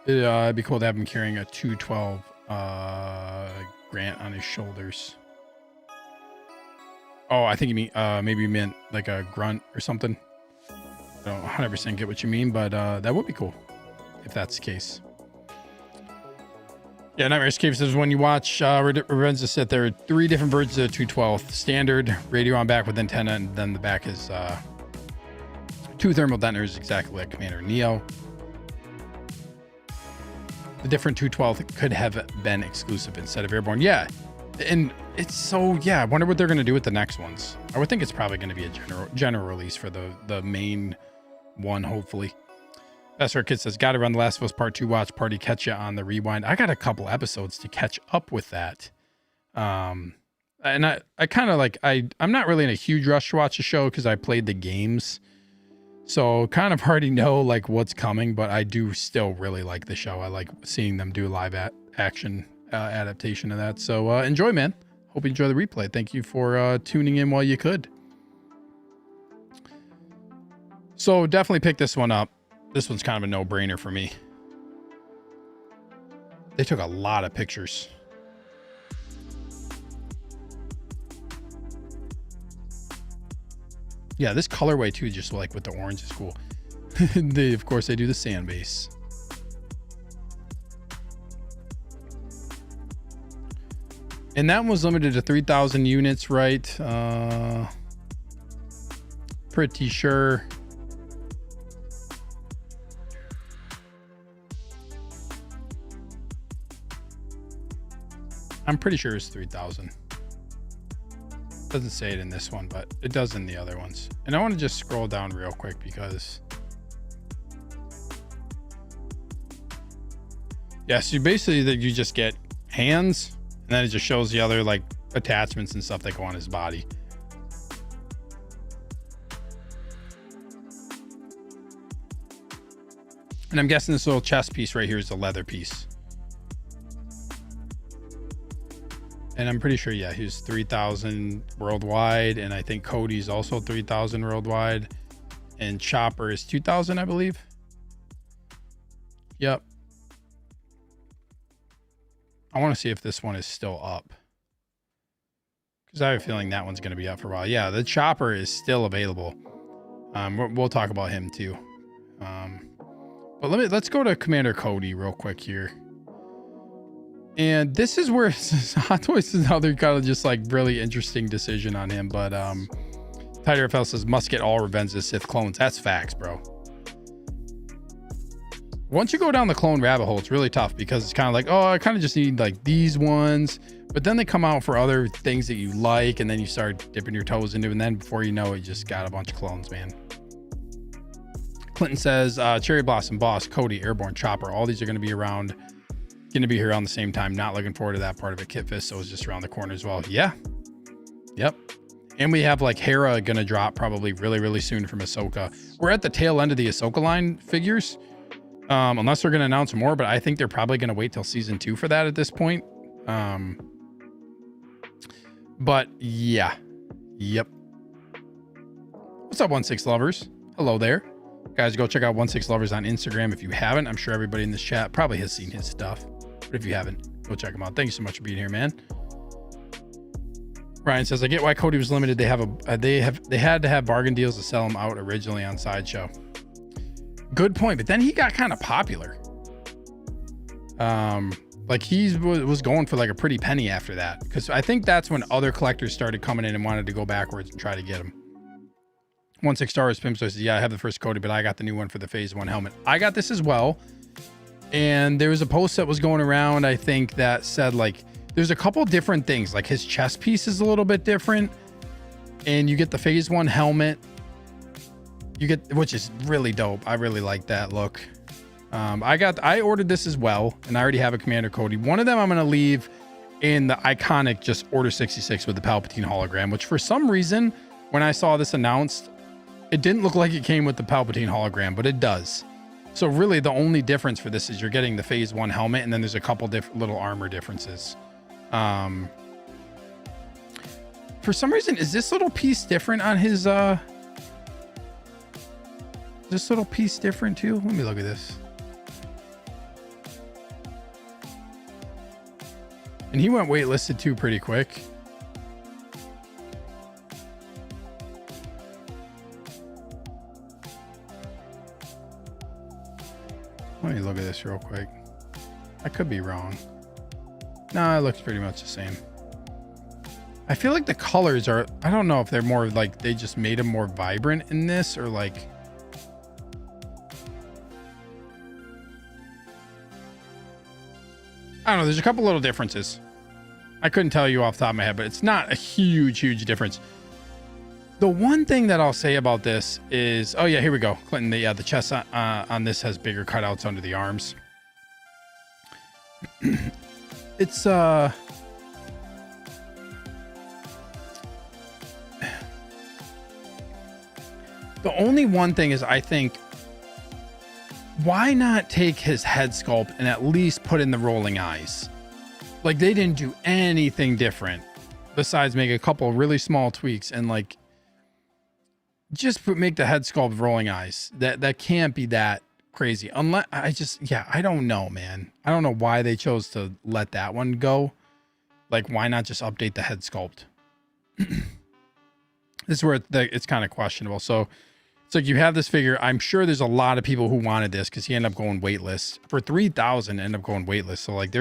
It'd be cool to have him carrying a 212 Grant on his shoulders. Oh, I think you mean maybe you meant like a grunt or something. I don't 100% get what you mean, but that would be cool if that's the case. Yeah, Nightmare Escape says when you watch Revenge of the Sith, there are 3 different versions of 212th. Standard, radio on back with antenna, and then the back is 2 thermal detonators, exactly like Commander Neo. The different 212th could have been exclusive instead of airborne. Yeah, and it's so, yeah, I wonder what they're going to do with the next ones. I would think it's probably going to be a general release for the main one, hopefully. That's where Kid says, gotta run The Last of Us Part 2 watch party, catch you on the rewind. I got a couple episodes to catch up with that. And I kind of like, I'm not really in a huge rush to watch the show because I played the games. So kind of already know like what's coming, but I do still really like the show. I like seeing them do live action adaptation of that. So enjoy, man. Hope you enjoy the replay. Thank you for tuning in while you could. So definitely pick this one up. This one's kind of a no-brainer for me. They took a lot of pictures. Yeah, this colorway too, just like with the orange, is cool. Of course, they do the sand base. And that one was limited to 3,000 units, right? Pretty sure. I'm pretty sure it's 3,000. Doesn't say it in this one, but it does in the other ones. And I want to just scroll down real quick because, yeah, so basically that you just get hands, and then it just shows the other like attachments and stuff that go on his body. And I'm guessing this little chest piece right here is the leather piece. And I'm pretty sure, yeah, he's 3,000 worldwide. And I think Cody's also 3,000 worldwide. And Chopper is 2,000, I believe. Yep. I want to see if this one is still up, because I have a feeling that one's going to be up for a while. Yeah, the Chopper is still available. We'll talk about him too. But let's go to Commander Cody real quick here. And this is where Hot Toys is another kind of just like really interesting decision on him. But Tiger FL says must get all Revenge of the Sith clones. That's facts, bro. Once you go down the clone rabbit hole, it's really tough because it's kind of like, oh, I kind of just need like these ones. But then they come out for other things that you like, and then you start dipping your toes into it. And then before you know it, you just got a bunch of clones, man. Clinton says Cherry Blossom, Boss, Cody, Airborne, Chopper. All these are going to be around. Going to be here around the same time. Not looking forward to that part of it. Kit Fist, so it's just around the corner as well. Yeah. Yep. And we have like Hera going to drop probably really, really soon from Ahsoka. We're at the tail end of the Ahsoka line figures. Unless they're going to announce more, but I think they're probably going to wait till season 2 for that at this point. But yeah. Yep. What's up, 16 Lovers? Hello there. Guys, go check out 16 Lovers on Instagram if you haven't. I'm sure everybody in this chat probably has seen his stuff. But if you haven't, go check him out. Thank you so much for being here, man. Ryan says, I get why Cody was limited. They had to have bargain deals to sell him out originally on Sideshow. Good point. But then he got kind of popular. Like he was going for like a pretty penny after that. Because I think that's when other collectors started coming in and wanted to go backwards and try to get him. 16 Stars Pimp says, yeah, I have the first Cody, but I got the new one for the Phase 1 helmet. I got this as well. And there was a post that was going around, I think, that said like there's a couple different things. Like his chest piece is a little bit different. And you get the Phase 1 helmet. Which is really dope. I really like that look. I ordered this as well, and I already have a Commander Cody. One of them I'm going to leave in the iconic just Order 66 with the Palpatine hologram, which for some reason, when I saw this announced, it didn't look like it came with the Palpatine hologram, but it does. So really the only difference for this is you're getting the Phase 1 helmet, and then there's a couple different little armor differences. For some reason, is this little piece different on his, this little piece different too? Let me look at this. And he went waitlisted too pretty quick. Let me look at this real quick. I could be wrong. No, it looks pretty much the same. I feel like the colors are, I don't know if they're more like they just made them more vibrant in this, or like, I don't know. There's a couple little differences. I couldn't tell you off the top of my head, but it's not a huge difference. The one thing that I'll say about this is, oh yeah, here we go. Clinton, the chest on this has bigger cutouts under the arms. It's, the only one thing is, I think, why not take his head sculpt and at least put in the rolling eyes? Like, they didn't do anything different besides make a couple really small tweaks and like just make the head sculpt rolling eyes. That can't be that crazy. Unless I don't know, man. I don't know why they chose to let that one go. Like, why not just update the head sculpt? This is where it's kind of questionable. So it's like, you have this figure. I'm sure there's a lot of people who wanted this because he ended up going waitlist for 3,000. Ended up going waitlist. So like,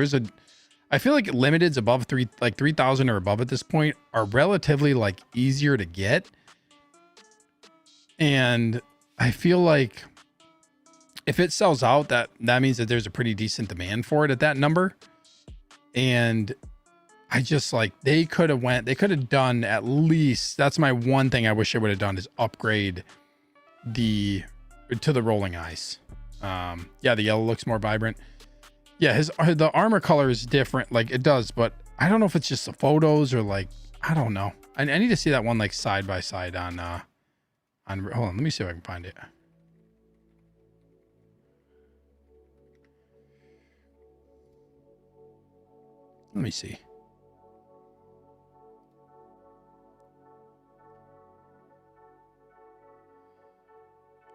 I feel like limiteds above 3,000 or above at this point are relatively like easier to get. And I feel like if it sells out, that means that there's a pretty decent demand for it at that number. And I just like, they could have done at least, that's my one thing I wish I would have done, is upgrade to the rolling eyes. Yeah, the yellow looks more vibrant. Yeah, the armor color is different. Like, it does, but I don't know if it's just the photos or like, I don't know. I need to see that one like side by side on hold on, let me see if I can find it. Let me see.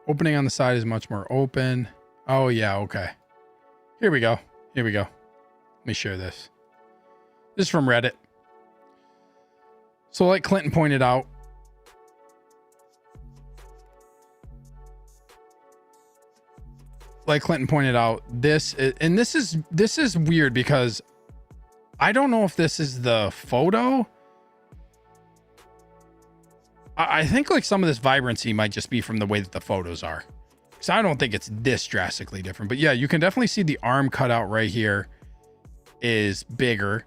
Opening on the side is much more open. Oh yeah, okay. Here we go. Here we go. Let me share this. This is from Reddit. So like Clinton pointed out, this is weird because I don't know if this is the photo. I think like some of this vibrancy might just be from the way that the photos are. So I don't think it's this drastically different, but yeah, you can definitely see the arm cutout right here is bigger.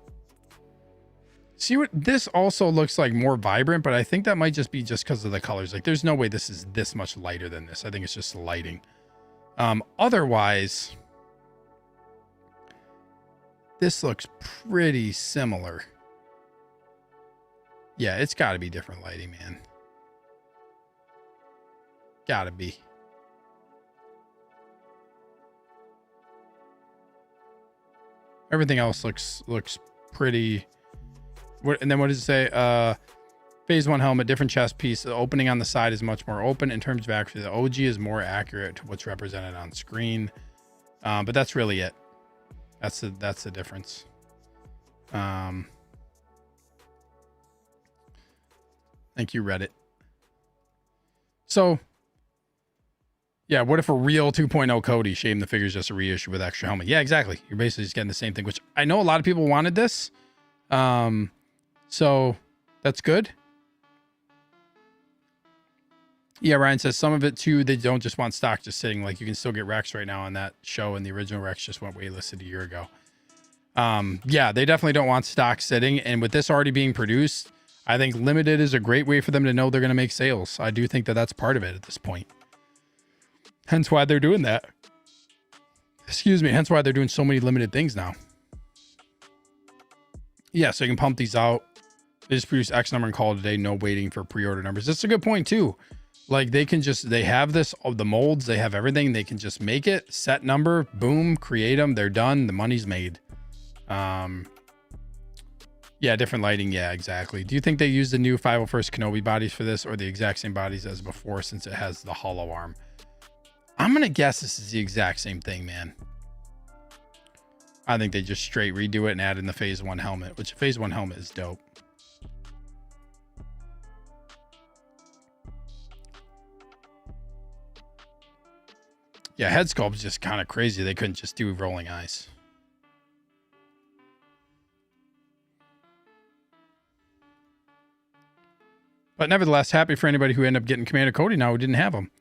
See what this also looks like, more vibrant, but I think that might just be just because of the colors. Like, there's no way this is this much lighter than this. I think it's just lighting. Otherwise, this looks pretty similar. Yeah, it's got to be different lighting, man. Gotta be. Everything else looks pretty. And then what does it say? Phase 1 helmet, different chest piece. The opening on the side is much more open. In terms of accuracy, the OG is more accurate to what's represented on screen. But that's really it. That's the difference. Thank you, Reddit. So, yeah, what if a real 2.0 Cody shame the figure's just a reissue with extra helmet? Yeah, exactly. You're basically just getting the same thing, which I know a lot of people wanted this. So that's good. Yeah, Ryan says some of it too, they don't just want stock just sitting. Like, you can still get Rex right now on that show, and the original Rex just went waitlisted a year ago. Yeah, they definitely don't want stock sitting. And with this already being produced, I think limited is a great way for them to know they're going to make sales. I do think that that's part of it at this point. Hence why they're doing that. Excuse me. Hence why they're doing so many limited things now. Yeah, so you can pump these out. They just produce X number and call it a day. No waiting for pre-order numbers. That's a good point too. Like, they can just, they have this, the molds, they have everything. They can just make it, set number, boom, create them. They're done. The money's made. Yeah, different lighting. Yeah, exactly. Do you think they use the new 501st Kenobi bodies for this, or the exact same bodies as before, since it has the hollow arm? I'm going to guess this is the exact same thing, man. I think they just straight redo it and add in the phase 1 helmet, which phase 1 helmet is dope. Yeah, head sculpt is just kind of crazy. They couldn't just do rolling eyes. But nevertheless, happy for anybody who ended up getting Commander Cody now who didn't have him.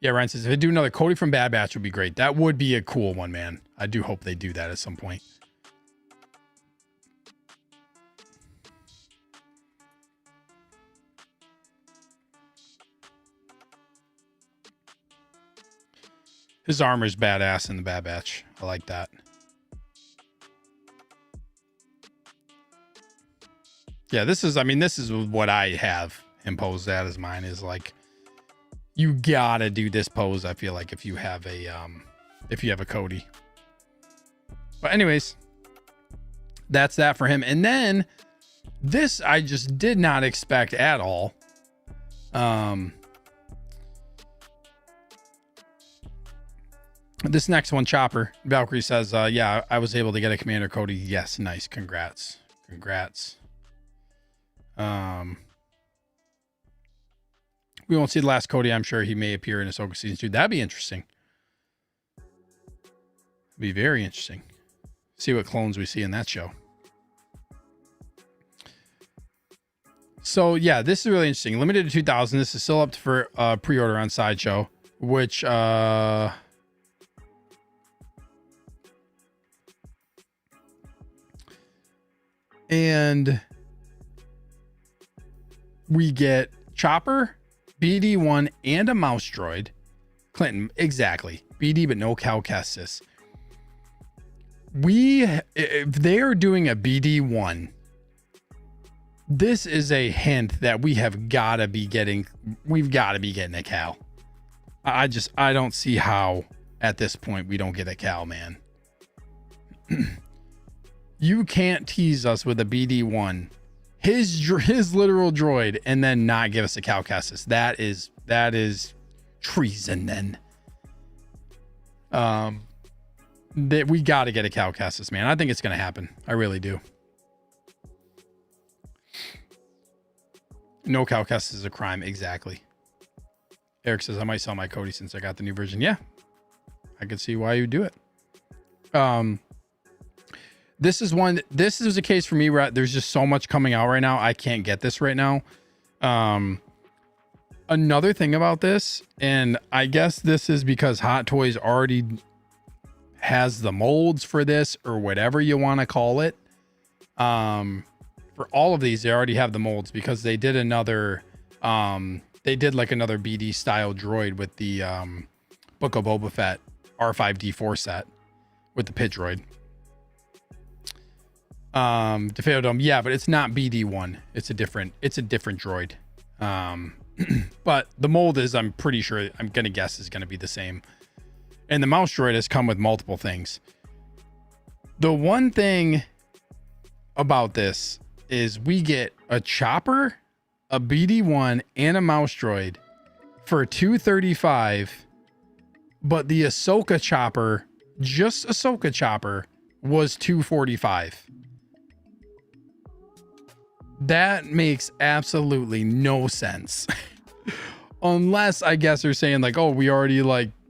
Yeah, Ryan says, if they do another Cody from Bad Batch would be great. That would be a cool one, man. I do hope they do that at some point. His armor's badass in the Bad Batch. I like that. Yeah, this is what I have imposed that as mine is like, you gotta do this pose. I feel like if you have a Cody. But anyways, that's that for him. And then this, I just did not expect at all. This next one, Chopper. Valkyrie says, yeah, I was able to get a Commander Cody. Yes, nice. Congrats. We won't see the last Cody. I'm sure he may appear in Ahsoka Season 2. That'd be interesting. Be very interesting. See what clones we see in that show. So, yeah, this is really interesting. Limited to 2,000. This is still up for pre-order on Sideshow, which... and we get Chopper, BD1, and a mouse droid. Clinton, exactly. BD, but no Cal Kestis. If they are doing a BD1, this is a hint that we've got to be getting a Cal. I don't see how at this point we don't get a Cal, man. You can't tease us with a BD1, his literal droid, and then not give us a Cal Kestis. That is treason. Then, that we got to get a Cal Kestis, man. I think it's gonna happen. I really do. No Cal Kestis is a crime. Exactly. Eric says I might sell my Cody since I got the new version. Yeah, I could see why you do it. This is a case for me where there's just so much coming out right now. I can't get this right now. Another thing about this, and I guess this is because Hot Toys already has the molds for this or whatever you want to call it. For all of these, they already have the molds because they did another, they did like another BD style droid with the Book of Boba Fett R5D4 set with the pit droid. DeFeo Dome, yeah, but it's not BD1. It's a different droid. But the mold is, I'm pretty sure, I'm gonna guess, is gonna be the same. And the mouse droid has come with multiple things. The one thing about this is we get a Chopper, a BD1, and a mouse droid for $235, but the Ahsoka Chopper, just Ahsoka Chopper, was $245. That makes absolutely no sense. Unless I guess they're saying like, oh, we already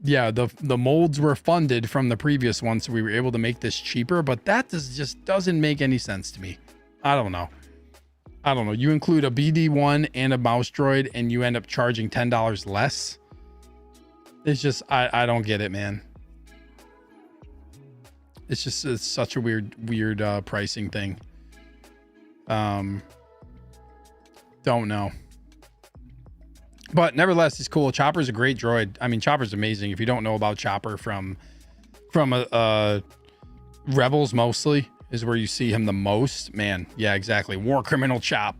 yeah, the molds were funded from the previous one, so we were able to make this cheaper, but that just doesn't make any sense to me. I don't know. You include a BD1 and a mouse droid and you end up charging $10 less. It's just, I don't get it, man. It's such a weird pricing thing. Don't know. But nevertheless, it's cool. Chopper's a great droid. I mean, Chopper's amazing. If you don't know about Chopper from Rebels mostly is where you see him the most. Man, yeah, exactly. War criminal Chop.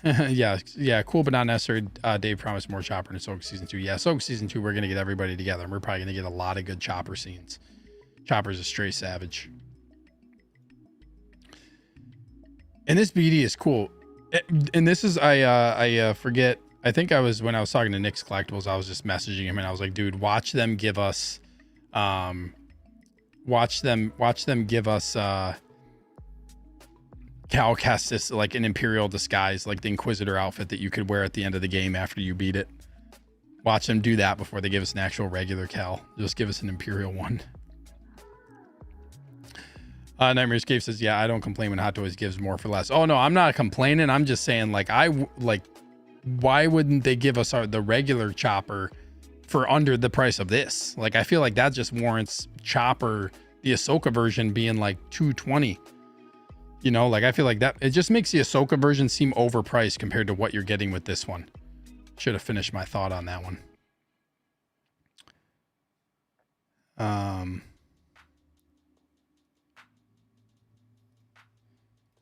yeah, cool, but not necessary. Dave promised more Chopper in Ahsoka Season 2. Yeah, Ahsoka Season 2, we're going to get everybody together. And we're probably going to get a lot of good Chopper scenes. Chopper's a straight savage. And this BD is cool. And this is, I forget, I think when I was talking to Nick's Collectibles, I was just messaging him and I was like, dude, watch them give us, Cal Kestis, like an Imperial disguise, like the Inquisitor outfit that you could wear at the end of the game after you beat it. Watch them do that before they give us an actual regular Cal. Just give us an Imperial one. Nightmares Cave says, yeah, I don't complain when Hot Toys gives more for less. Oh no, I'm not complaining. I'm just saying, like, why wouldn't they give us the regular Chopper for under the price of this? Like, I feel like that just warrants Chopper, the Ahsoka version, being like $220. You know, like I feel like that it just makes the Ahsoka version seem overpriced compared to what you're getting with this one. Should have finished my thought on that one.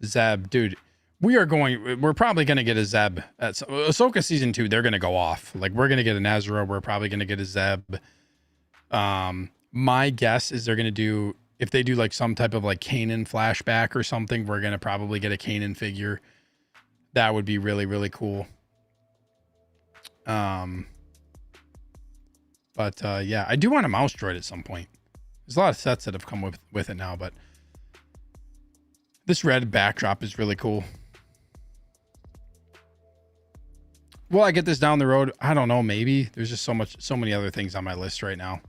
Zeb, dude, we're probably going to get a Zeb at Ahsoka season 2. They're going to go off. Like, we're going to get an Ezra. We're probably going to get a Zeb. My guess is they're going to do, if they do like some type of like Kanan flashback or something, we're going to probably get a Kanan figure. That would be really, really cool. But yeah, I do want a mouse droid at some point. There's a lot of sets that have come with it now, but this red backdrop is really cool. Will I get this down the road? I don't know. Maybe. There's just so many other things on my list right now.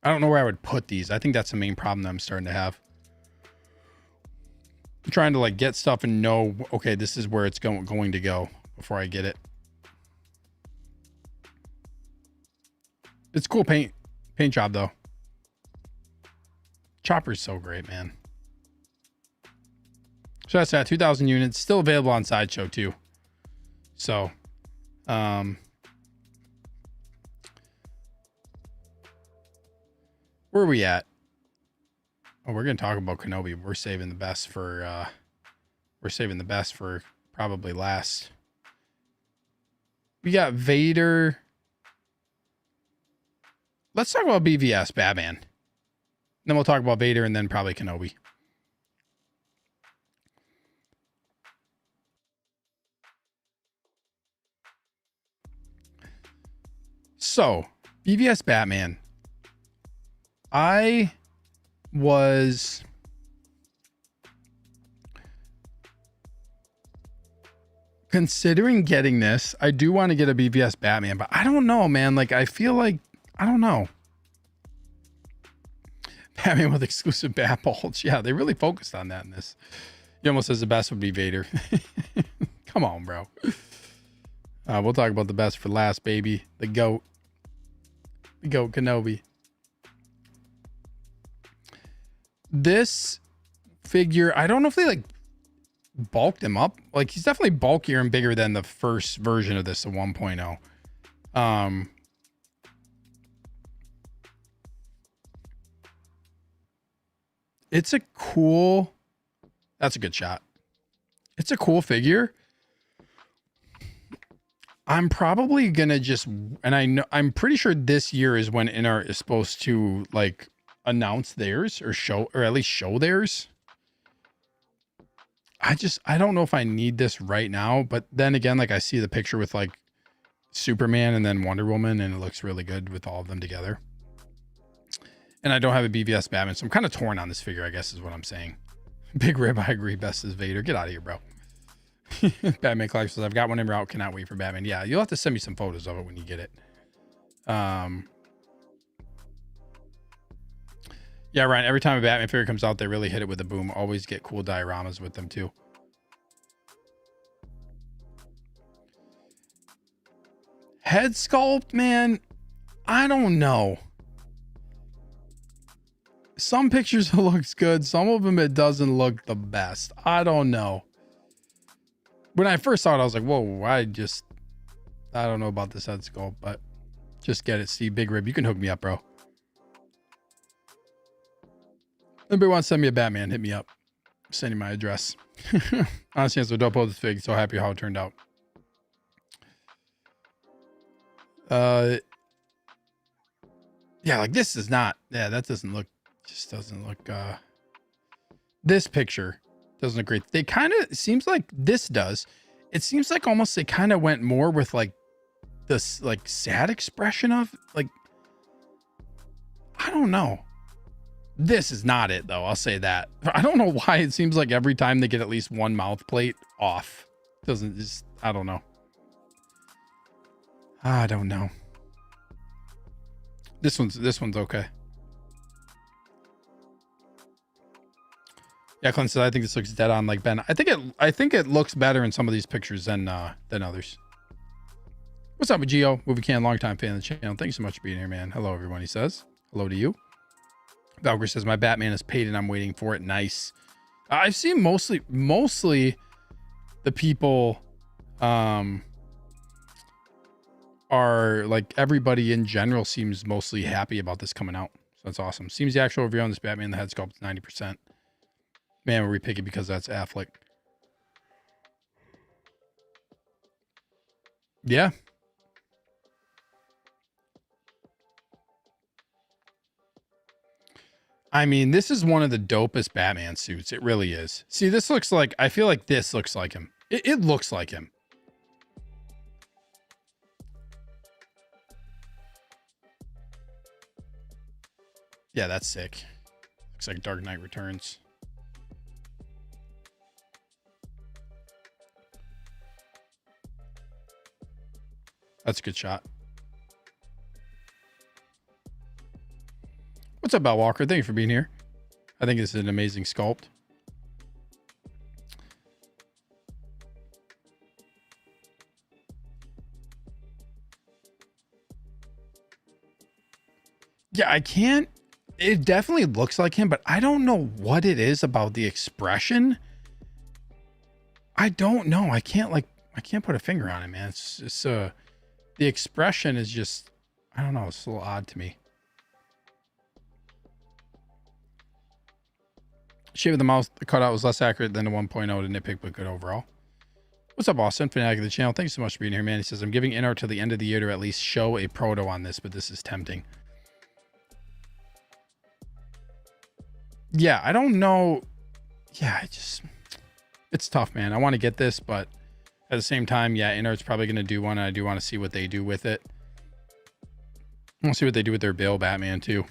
I don't know where I would put these. I think that's the main problem that I'm starting to have. I'm trying to like get stuff and know, okay, this is where it's going to go before I get it. It's cool paint job though. Chopper's so great, man. So that's that 2,000 units still available on Sideshow too. So, where are we at? Oh, we're going to talk about Kenobi. We're saving the best for probably last. We got Vader. Let's talk about BVS Batman. Then we'll talk about Vader and then probably Kenobi. So, BVS Batman. I was considering getting this. I do want to get a BVS Batman, but I don't know, man. Like, I feel like, I don't know. Batman with exclusive bat bulge. Yeah, they really focused on that in this. He almost says the best would be Vader. Come on, bro. We'll talk about the best for last, baby. The GOAT. The GOAT Kenobi. This figure, I don't know if they like bulked him up. Like, he's definitely bulkier and bigger than the first version of this, the 1.0. It's a cool, that's a good shot. It's a cool figure. I'm probably gonna just, and I'm pretty sure this year is when NR is supposed to like announce theirs or show, or at least show theirs. I don't know if I need this right now, but then again, like I see the picture with like Superman and then Wonder Woman, and it looks really good with all of them together. And I don't have a BVS Batman, so I'm kind of torn on this figure, I guess is what I'm saying. Big Rib, I agree. Best is Vader. Get out of here, bro. Batman Collector says, I've got one in route. Cannot wait for Batman. Yeah, you'll have to send me some photos of it when you get it. Yeah, Ryan, every time a Batman figure comes out, they really hit it with a boom. Always get cool dioramas with them, too. Head sculpt, man. I don't know. Some pictures it looks good. Some of them it doesn't look the best. I don't know. When I first saw it, I was like, whoa, I don't know about this head sculpt, but just get it. Steve, Big Rib, you can hook me up, bro. Anybody wants to send me a Batman, hit me up. Send you my address. Honestly, I'm so dope with this fig. So happy how it turned out. Yeah, like this is not, yeah, that doesn't look, just doesn't look, this picture doesn't look great. They kind of, it seems like this does. It seems like almost they kind of went more with like this like sad expression of like, I don't know. This is not it though. I'll say that. I don't know why it seems like every time they get at least one mouth plate off. Doesn't just, I don't know. I don't know. This one's okay. Yeah, Clint says I think this looks dead on like Ben. I think it looks better in some of these pictures than others. What's up with Gio? Movie Can, longtime fan of the channel. Thanks so much for being here, man. Hello, everyone. He says hello to you. Valkyrie says my Batman is paid and I'm waiting for it. Nice. I've seen mostly the people are like, everybody in general seems mostly happy about this coming out. So that's awesome. Seems the actual review on this Batman, the head sculpt is 90%. Man, we're repicking because that's Affleck. Yeah. I mean, this is one of the dopest Batman suits. It really is. See, this looks like, I feel like this looks like him. It looks like him. Yeah, that's sick. Looks like Dark Knight Returns. That's a good shot. What's up, Bell Walker? Thank you for being here. I think this is an amazing sculpt. Yeah, I can't. It definitely looks like him, but I don't know what it is about the expression. I don't know. I can't put a finger on it, man. It's just the expression is just, I don't know. It's a little odd to me. Shape of the mouth, the cutout was less accurate than the 1.0 to nitpick, but good overall. What's up, Austin? Fanatic of the channel. Thanks so much for being here, man. He says, I'm giving InArt till the end of the year to at least show a proto on this, but this is tempting. Yeah, I don't know. Yeah, it's tough, man. I want to get this, but at the same time, yeah, InArt's probably going to do one. And I do want to see what they do with it. I want to see what they do with their Bale Batman too.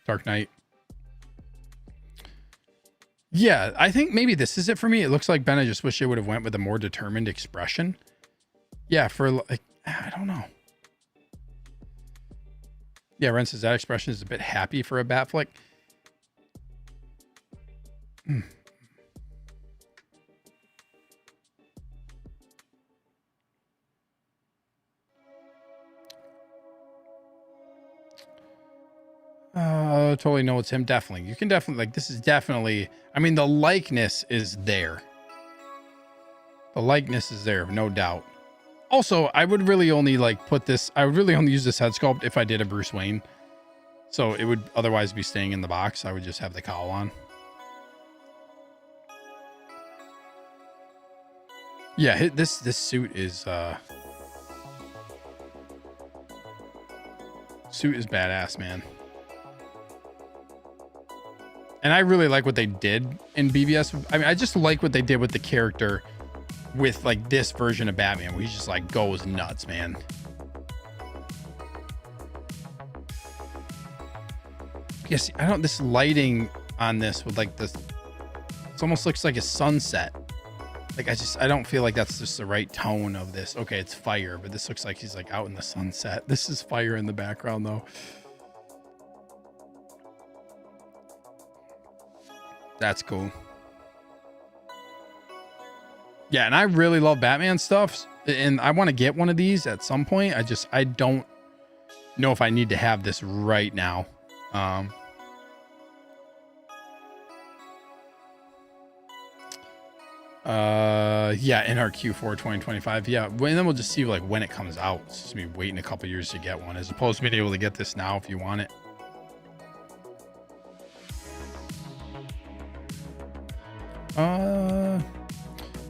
Dark Knight. Yeah, I think maybe this is it for me. It looks like Ben, I just wish they would have went with a more determined expression. Yeah, for like, I don't know. Yeah, Ren says that expression is a bit happy for a bat flick. Totally know it's him. Definitely. You can definitely, like, this is definitely, I mean, the likeness is there. The likeness is there, no doubt. Also, I would really only like put this, I would really only use this head sculpt if I did a Bruce Wayne. So it would otherwise be staying in the box. I would just have the cowl on. Yeah, this suit is badass, man. And I really like what they did in BVS. I mean, I just like what they did with the character with like this version of Batman where he just like goes nuts, man. Yes, I don't, this lighting on this with like this, it almost looks like a sunset. Like I don't feel like that's just the right tone of this. Okay, it's fire, but this looks like he's like out in the sunset. This is fire in the background though. That's cool. Yeah, and I really love Batman stuff, and I want to get one of these at some point. I don't know if I need to have this right now. Yeah, in our Q4 2025. Yeah, and then we'll just see like when it comes out. It's just me waiting a couple years to get one, as opposed to being able to get this now if you want it.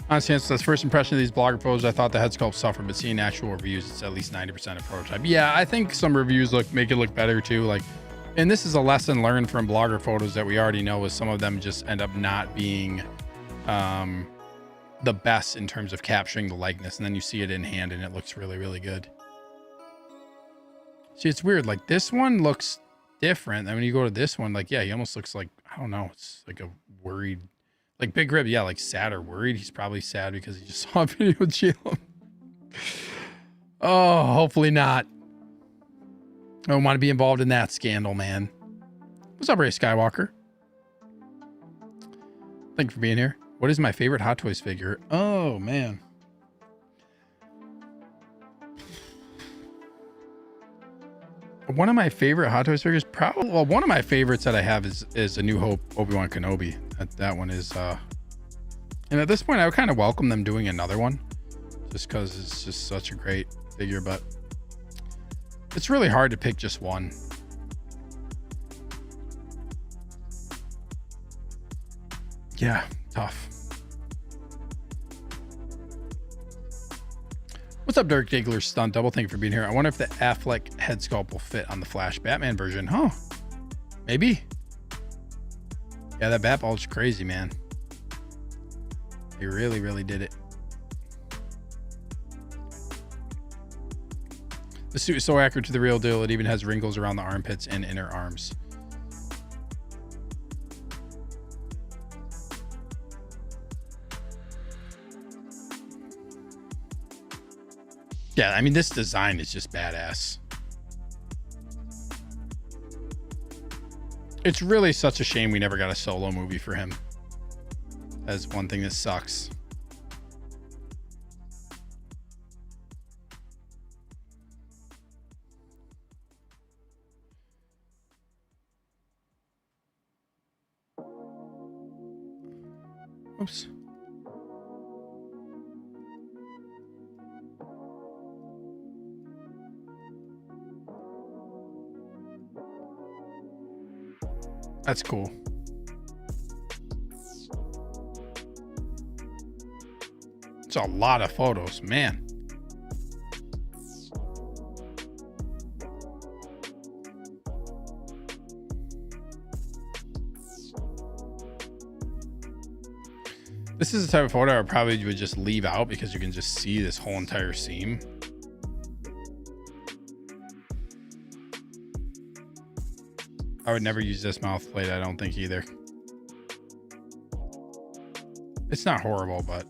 Honestly, that's first impression of these blogger photos. I thought the head sculpt suffered, but seeing actual reviews, it's at least 90% of prototype. Yeah, I think some reviews make it look better too. Like, and this is a lesson learned from blogger photos that we already know, is some of them just end up not being the best in terms of capturing the likeness, and then you see it in hand and it looks really, really good. See, it's weird. Like this one looks different. And when you go to this one, like, yeah, he almost looks like, I don't know, it's like a worried, like Big Rib. Yeah, like sad or worried. He's probably sad because he just saw a video with Jalen. Oh, hopefully not. I don't want to be involved in that scandal, man. What's up, Ray Skywalker? Thank you for being here. What is my favorite Hot Toys figure? Oh, man. One of my favorite Hot Toys figures, probably, well, one of my favorites that I have is A New Hope Obi-Wan Kenobi. That one is, and at this point, I would kind of welcome them doing another one, just because it's just such a great figure, but it's really hard to pick just one. Yeah, tough. What's up, Dirk Diggler Stunt Double? Thank you for being here. I wonder if the Affleck head sculpt will fit on the Flash Batman version. Huh? Maybe. Yeah, that bat bulge crazy, man. They really, really did it. The suit is so accurate to the real deal, it even has wrinkles around the armpits and inner arms. Yeah, I mean, this design is just badass. It's really such a shame we never got a solo movie for him. That's one thing that sucks. Oops. That's cool. It's a lot of photos, man. This is the type of photo I probably would just leave out because you can just see this whole entire seam. I would never use this mouth plate, I don't think either. It's not horrible, but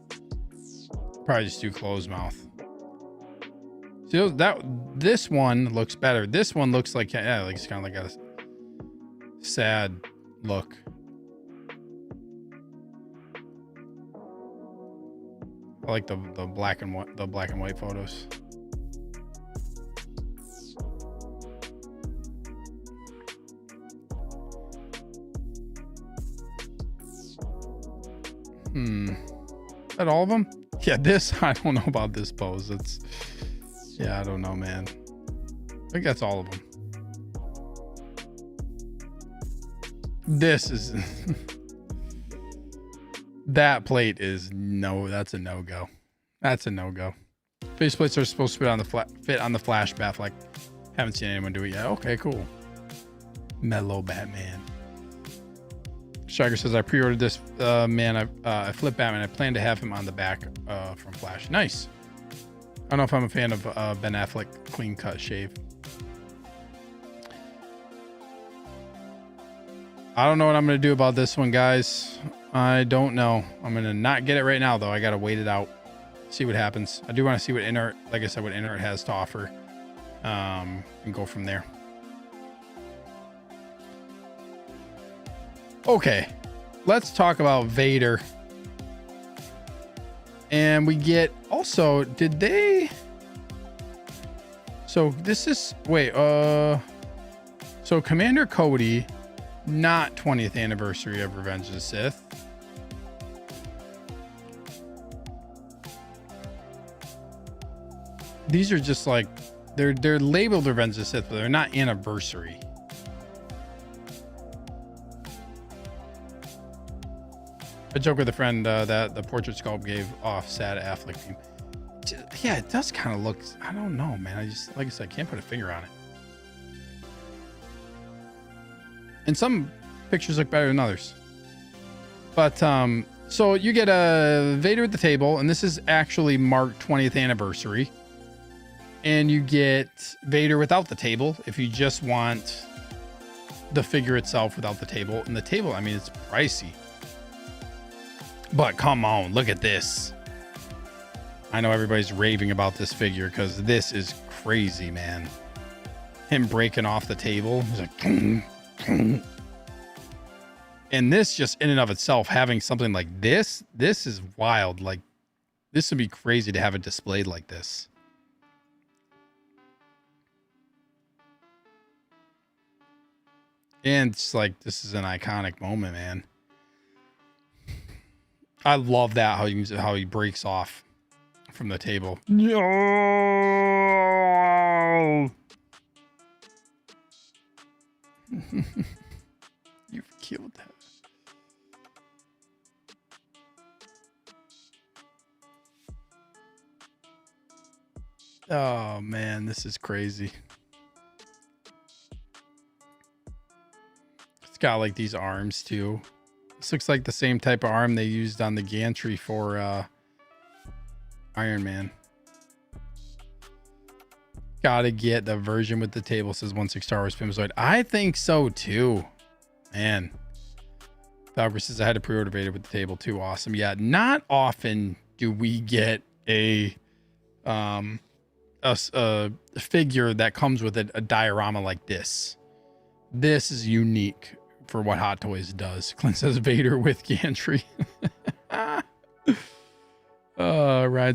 probably just do closed mouth. See, this one looks better. This one looks like, yeah, like it's kind of like a sad look. I like the black and white photos. Is that all of them? Yeah, this, I don't know about this pose. It's, yeah, I don't know, man. I think that's all of them. This is, that plate is no, that's a no-go. That's a no-go. Face plates are supposed to fit on the Flash Batfleck. Haven't seen anyone do it yet. Okay, cool. Mellow Batman. Striker says, I pre-ordered this, man. I flip Batman. I plan to have him on the back from Flash. Nice. I don't know if I'm a fan of Ben Affleck clean cut shave. I don't know what I'm going to do about this one, guys. I don't know. I'm going to not get it right now, though. I got to wait it out. See what happens. I do want to see what InArt, like I said, what InArt has to offer. And go from there. Okay, let's talk about Vader. And we get also, did they? So this is, wait, so Commander Cody, not 20th anniversary of Revenge of the Sith. These are just like, they're labeled Revenge of the Sith, but they're not anniversary. A joke with a friend that the portrait sculpt gave off sad Affleck theme. Yeah, it does kind of look, I don't know, man. I just, like I said, I can't put a finger on it. And some pictures look better than others. But so you get a Vader at the table, and this is actually marked 20th anniversary. And you get Vader without the table if you just want the figure itself without the table. And the table, I mean, it's pricey. But come on, look at this. I know everybody's raving about this figure because this is crazy, man. Him breaking off the table. He's like, And this just in and of itself, having something like this is wild. Like, this would be crazy to have it displayed like this. And it's like, this is an iconic moment, man. I love that, how he breaks off from the table. No! You've killed that. Oh man, this is crazy. It's got like these arms too. This looks like the same type of arm they used on the gantry for Iron Man. Gotta get the version with the table, says 16 Star Wars Pimzoid. I think so too. Man. Falber says I had to pre-order Vader with the table too. Awesome. Yeah, not often do we get a figure that comes with a diorama like this. This is unique for what Hot Toys does. Clint says Vader with gantry. Ryan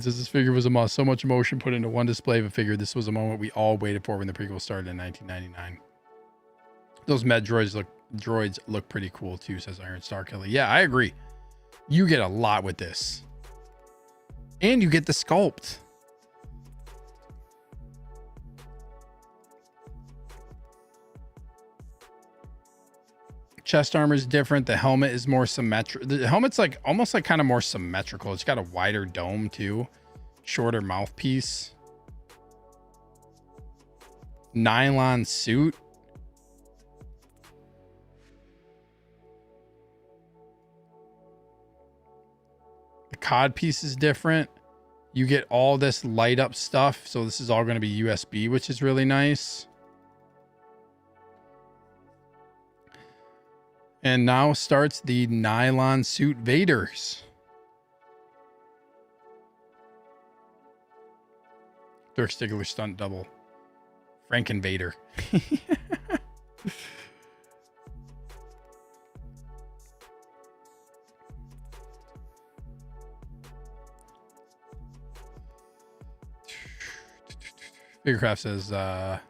says this figure was a must. So much emotion put into one display of a figure. This was a moment we all waited for when the prequel started in 1999. Those med droids look pretty cool too, says Iron Star Kelly. Yeah, I agree. You get a lot with this. And you get the sculpt. Chest armor is different. The helmet is more symmetrical. The helmet's like almost like kind of more symmetrical. It's got a wider dome too. Shorter mouthpiece. Nylon suit. The cod piece is different. You get all this light up stuff. So this is all going to be USB, which is really nice. And now starts the nylon suit Vaders. Dirk Stigler stunt double. Franken Vader. Figurecraft says, I'm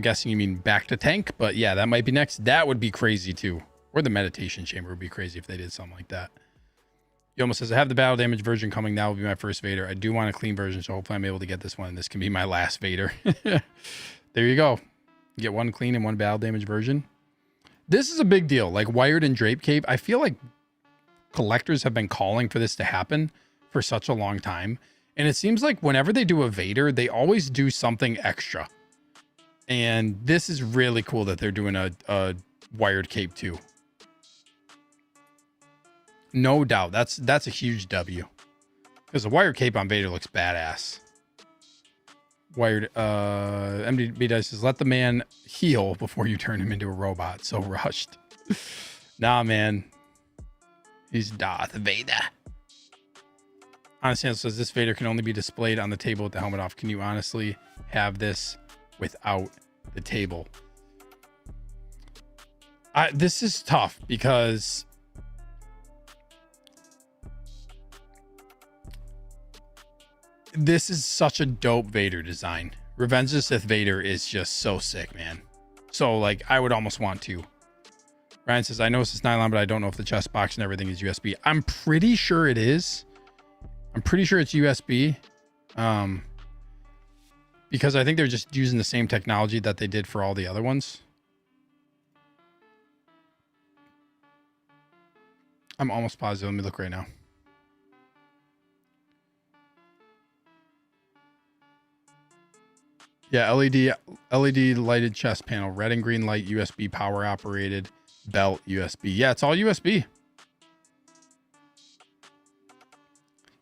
guessing you mean back to tank, but yeah, that might be next. That would be crazy too. Or the meditation chamber would be crazy if they did something like that. Yomo says, I have the battle damage version coming. That will be my first Vader. I do want a clean version, so hopefully I'm able to get this one. And this can be my last Vader. There you go. You get one clean and one battle damage version. This is a big deal. Like wired and drape cape. I feel like collectors have been calling for this to happen for such a long time. And it seems like whenever they do a Vader, they always do something extra. And this is really cool that they're doing a wired cape too. No doubt. That's a huge W. Because the wired cape on Vader looks badass. Wired MDB Dice says, let the man heal before you turn him into a robot. So rushed. Nah, man. He's Darth Vader. Honestly, says this Vader can only be displayed on the table with the helmet off. Can you honestly have this without the table? This is tough because this is such a dope Vader design. Revenge of the Sith Vader is just so sick, man. So like I would almost want to. Ryan says, I know it's nylon, but I don't know if the chest box and everything is USB. I'm pretty sure it is. I'm pretty sure it's USB. Because I think they're just using the same technology that they did for all the other ones. I'm almost positive. Let me look right now. Yeah, LED lighted chest panel, red and green light, USB power operated, belt USB. Yeah, it's all USB.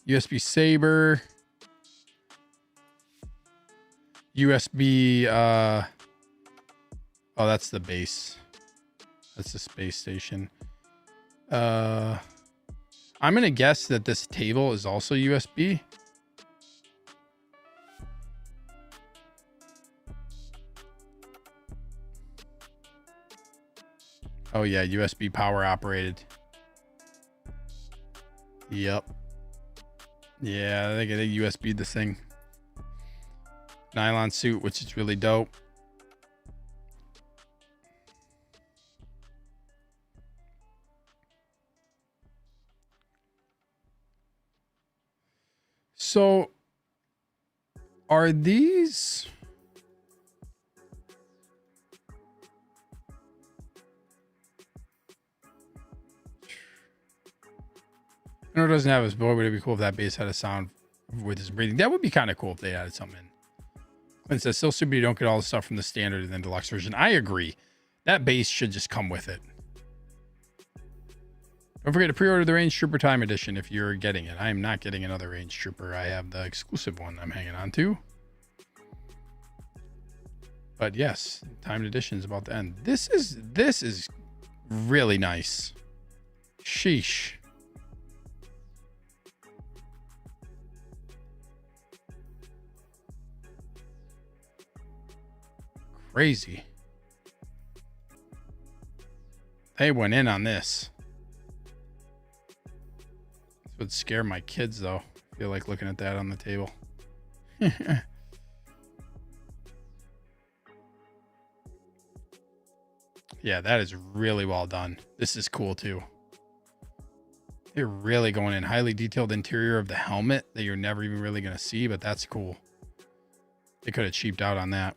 USB saber. USB oh, that's the base. That's the space station. I'm gonna guess that this table is also USB. Oh yeah, USB power operated. Yep. Yeah, they USB this thing. Nylon suit, which is really dope. So are these... I know it doesn't have his boy, but it'd be cool if that bass had a sound with his breathing. That would be kind of cool if they added something in. Clint says, still stupid you don't get all the stuff from the standard and then deluxe version. I agree. That bass should just come with it. Don't forget to pre-order the Range Trooper Time Edition if you're getting it. I am not getting another Range Trooper. I have the exclusive one I'm hanging on to. But yes, Timed Edition is about to end. This is really nice. Sheesh. Crazy. They went in on this. This would scare my kids though. I feel like looking at that on the table. Yeah, that is really well done. This is cool too. They're really going in. Highly detailed interior of the helmet that you're never even really going to see, but that's cool. They could have cheaped out on that.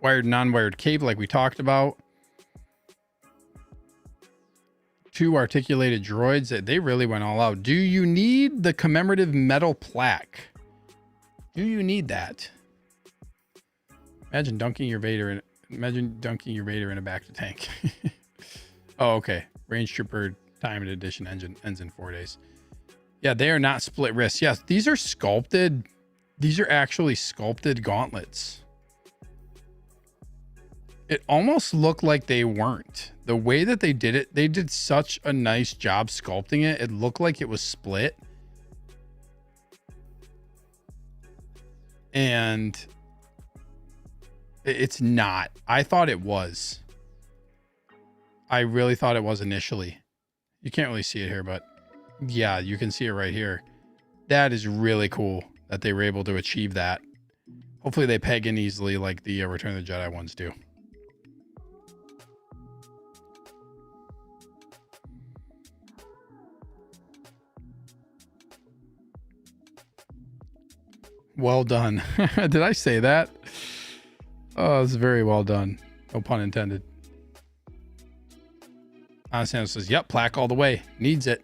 Wired, non-wired cape like we talked about. 2 articulated droids. That they really went all out. Do you need the commemorative metal plaque? Do you need that? Imagine dunking your Vader in a back to tank. Oh, okay. Range Trooper Time Edition engine ends in 4 days. Yeah, they are not split wrists. Yes, these are sculpted. These are actually sculpted gauntlets. It almost looked like they weren't. The way that they did it, they did such a nice job sculpting it. It looked like it was split. And it's not. I thought it was. I really thought it was initially. You can't really see it here, but yeah, you can see it right here. That is really cool that they were able to achieve that. Hopefully they peg in easily like the Return of the Jedi ones do. Well done. Did I say that? Oh, it's very well done. No pun intended. Honestly, says, yep, plaque all the way. Needs it.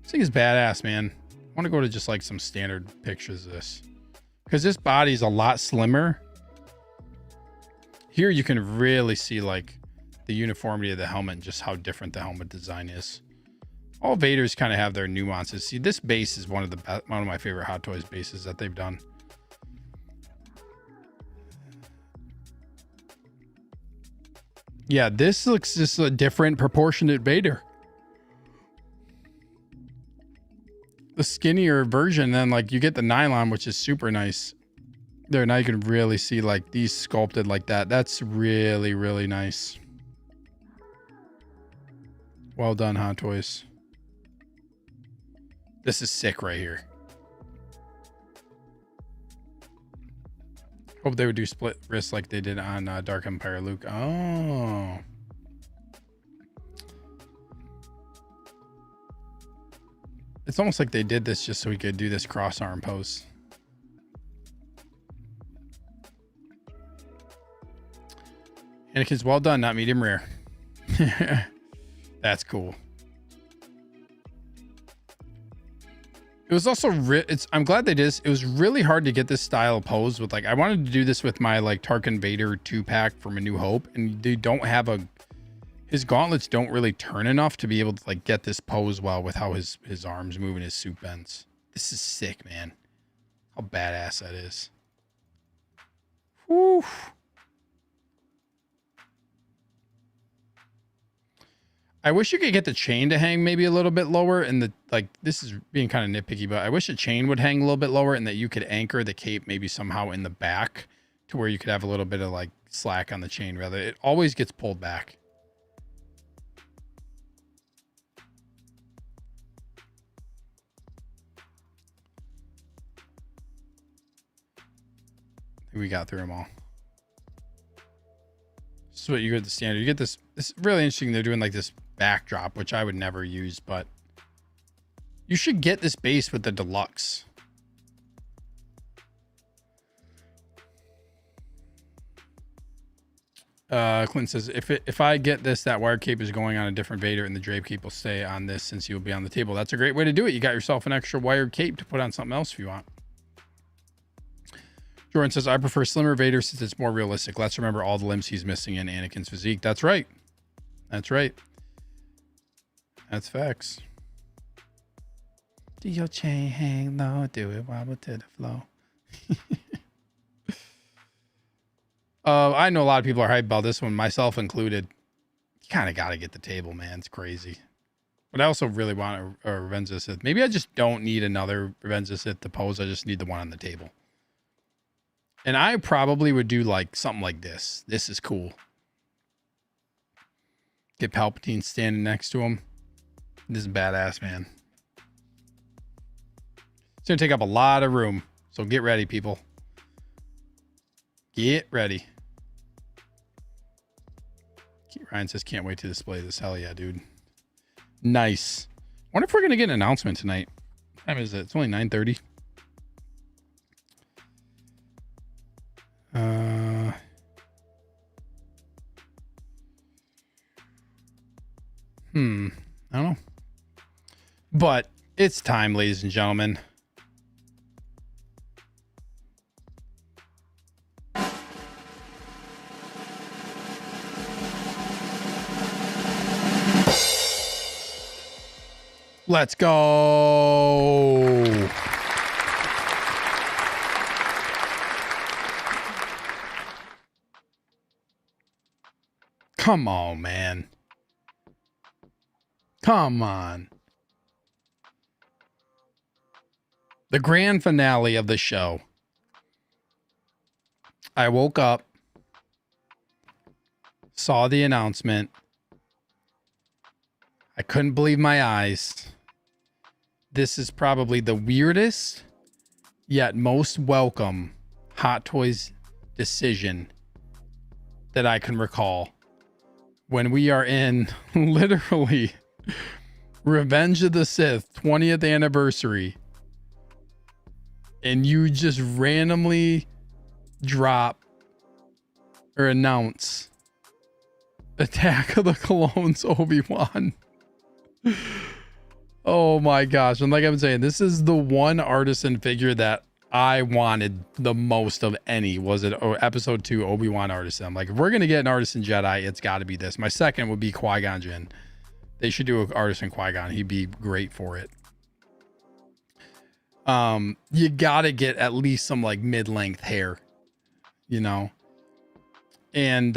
This thing is badass, man. I want to go to just like some standard pictures of this. Because this body is a lot slimmer. Here you can really see like the uniformity of the helmet and just how different the helmet design is. All Vaders kind of have their nuances. See, this base is one of my favorite Hot Toys bases that they've done. Yeah, this looks just a different proportionate Vader. The skinnier version, then like you get the nylon, which is super nice. There, now you can really see like these sculpted like that. That's really, really nice. Well done, Hot Toys. This is sick right here. Hope they would do split wrists like they did on Dark Empire Luke. Oh. It's almost like they did this just so we could do this cross arm pose. Anakin's well done, not medium rare. That's cool. It was also I'm glad they did this. It was really hard to get this style of pose with like I wanted to do this with my like Tarkin Vader 2-pack from A New Hope, and they don't have his gauntlets don't really turn enough to be able to like get this pose well with how his arms move and his suit bends. This is sick, man. How badass that is. Whew. I wish you could get the chain to hang maybe a little bit lower, and the like this is being kind of nitpicky, but I wish the chain would hang a little bit lower and that you could anchor the cape maybe somehow in the back to where you could have a little bit of like slack on the chain. Rather, it always gets pulled back. We got through them all. This is what you get the standard. You get this. It's really interesting. They're doing like this backdrop, which I would never use, but you should get this base with the deluxe. Clint says, if I get this, that wire cape is going on a different Vader and the drape cape will stay on this since you will be on the table. That's a great way to do it. You got yourself an extra wired cape to put on something else if you want. Jordan says, I prefer slimmer Vader since it's more realistic. Let's remember all the limbs he's missing in Anakin's physique. That's right. That's right. That's facts. Do your chain hang low, do it wobble to the flow. I know a lot of people are hyped about this one, myself included. You kind of got to get the table, man. It's crazy. But I also really want a Revenge of the Sith. Maybe I just don't need another Revenge of the Sith to pose. I just need the one on the table. And I probably would do like something like this. This is cool. Get Palpatine standing next to him. This is badass, man. It's going to take up a lot of room. So get ready, people. Get ready. Ryan says, can't wait to display this. Hell yeah, dude. Nice. Wonder if we're going to get an announcement tonight. What time is it? It's only 9:30. I don't know. But it's time, ladies and gentlemen. Let's go. Come on, man. Come on. The grand finale of the show. I woke up, saw the announcement. I couldn't believe my eyes. This is probably the weirdest yet most welcome Hot Toys decision that I can recall. When we are in literally Revenge of the Sith 20th anniversary and you just randomly drop or announce Attack of the Clones Obi-Wan. Oh my gosh. And like I'm saying, this is the one artisan figure that I wanted the most of any. Was it episode 2 Obi-Wan artisan? I'm like, if we're going to get an artisan Jedi, it's got to be this. My second would be Qui-Gon Jinn. They should do an artisan Qui-Gon. He'd be great for it. You got to get at least some like mid-length hair, you know? And,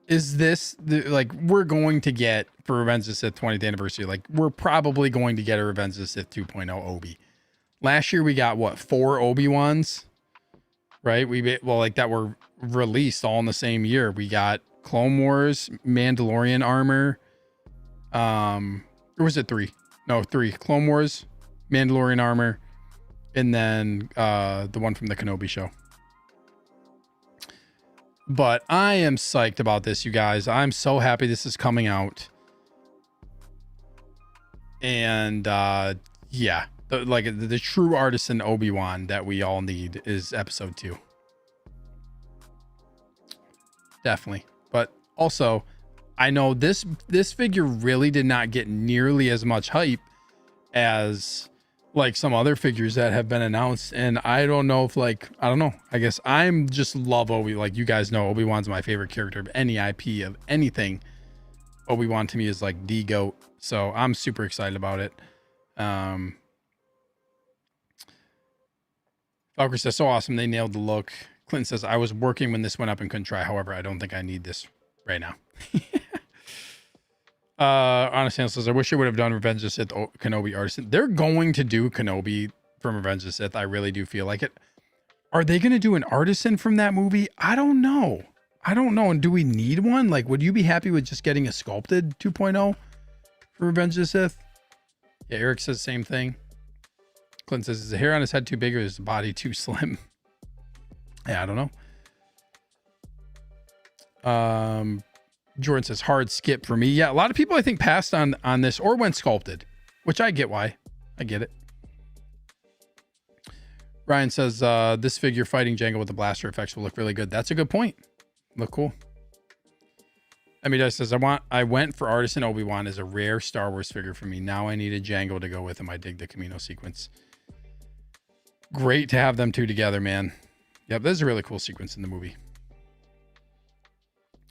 is this like we're going to get for Revenge of the Sith 20th anniversary? Like we're probably going to get a Revenge of the Sith 2.0 Obi. Last year we got what, 4 Obi-Wans, right? Well, like that were released all in the same year. We got Clone Wars, Mandalorian armor. Or was it 3? No, 3. Clone Wars, Mandalorian armor, and then the one from the Kenobi show. But I am psyched about this, you guys. I'm so happy this is coming out. And yeah, the true artisan Obi-Wan that we all need is episode 2. Definitely. But also, I know this figure really did not get nearly as much hype as like some other figures that have been announced, and I don't know if like, I don't know, I guess I'm just love Obi, like you guys know Obi-Wan's my favorite character of any IP of anything. Obi-Wan to me is like the GOAT, so I'm super excited about it. Valkyrie says, so awesome, they nailed the look. Clinton says, I was working when this went up and couldn't try, however I don't think I need this right now. Honestly says, I wish I would have done Revenge of the Sith Kenobi artisan. They're going to do Kenobi from Revenge of the Sith. I really do feel like it. Are they going to do an artisan from that movie? I don't know. And do we need one? Like, would you be happy with just getting a sculpted 2.0 for Revenge of the Sith? Yeah, Eric says the same thing. Clint says, is the hair on his head too big or is the body too slim? Yeah, I don't know. Jordan says, hard skip for me. Yeah, a lot of people I think passed on this or went sculpted, which I get why. I get it. Ryan says, this figure fighting Jango with the blaster effects will look really good. That's a good point. Look cool. Emmy says, I went for Artisan Obi-Wan as a rare Star Wars figure for me. Now I need a Jango to go with him. I dig the Camino sequence. Great to have them two together, man. Yep, this is a really cool sequence in the movie.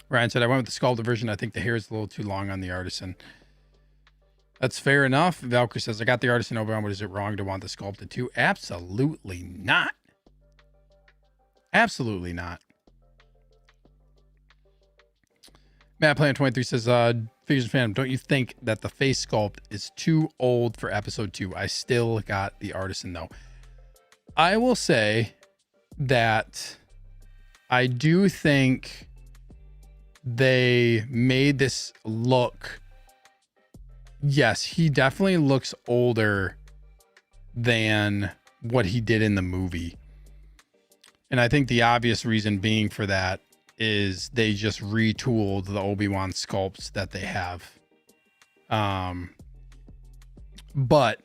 Ryan said, I went with the sculpted version. I think the hair is a little too long on the Artisan. That's fair enough. Valkyrie says, I got the Artisan Obi-Wan, but is it wrong to want the sculpted too? Absolutely not. Absolutely not. Matt Plan 23 says, Figures and Phantom, don't you think that the face sculpt is too old for episode 2? I still got the Artisan though. I will say that I do think they made this look. Yes, he definitely looks older than what he did in the movie. And I think the obvious reason being for that is they just retooled the Obi-Wan sculpts that they have. But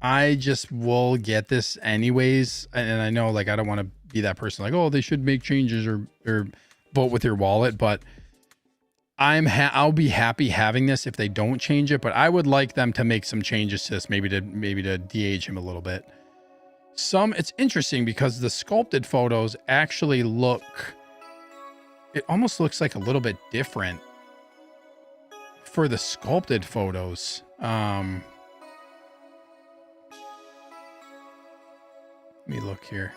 I just will get this anyways. And I know, like, I don't want to be that person like, oh, they should make changes or vote with your wallet. But I'll be happy having this if they don't change it. But I would like them to make some changes to this, maybe to de-age him a little bit. It's interesting because the sculpted photos actually it almost looks like a little bit different for the sculpted photos. Let me look here.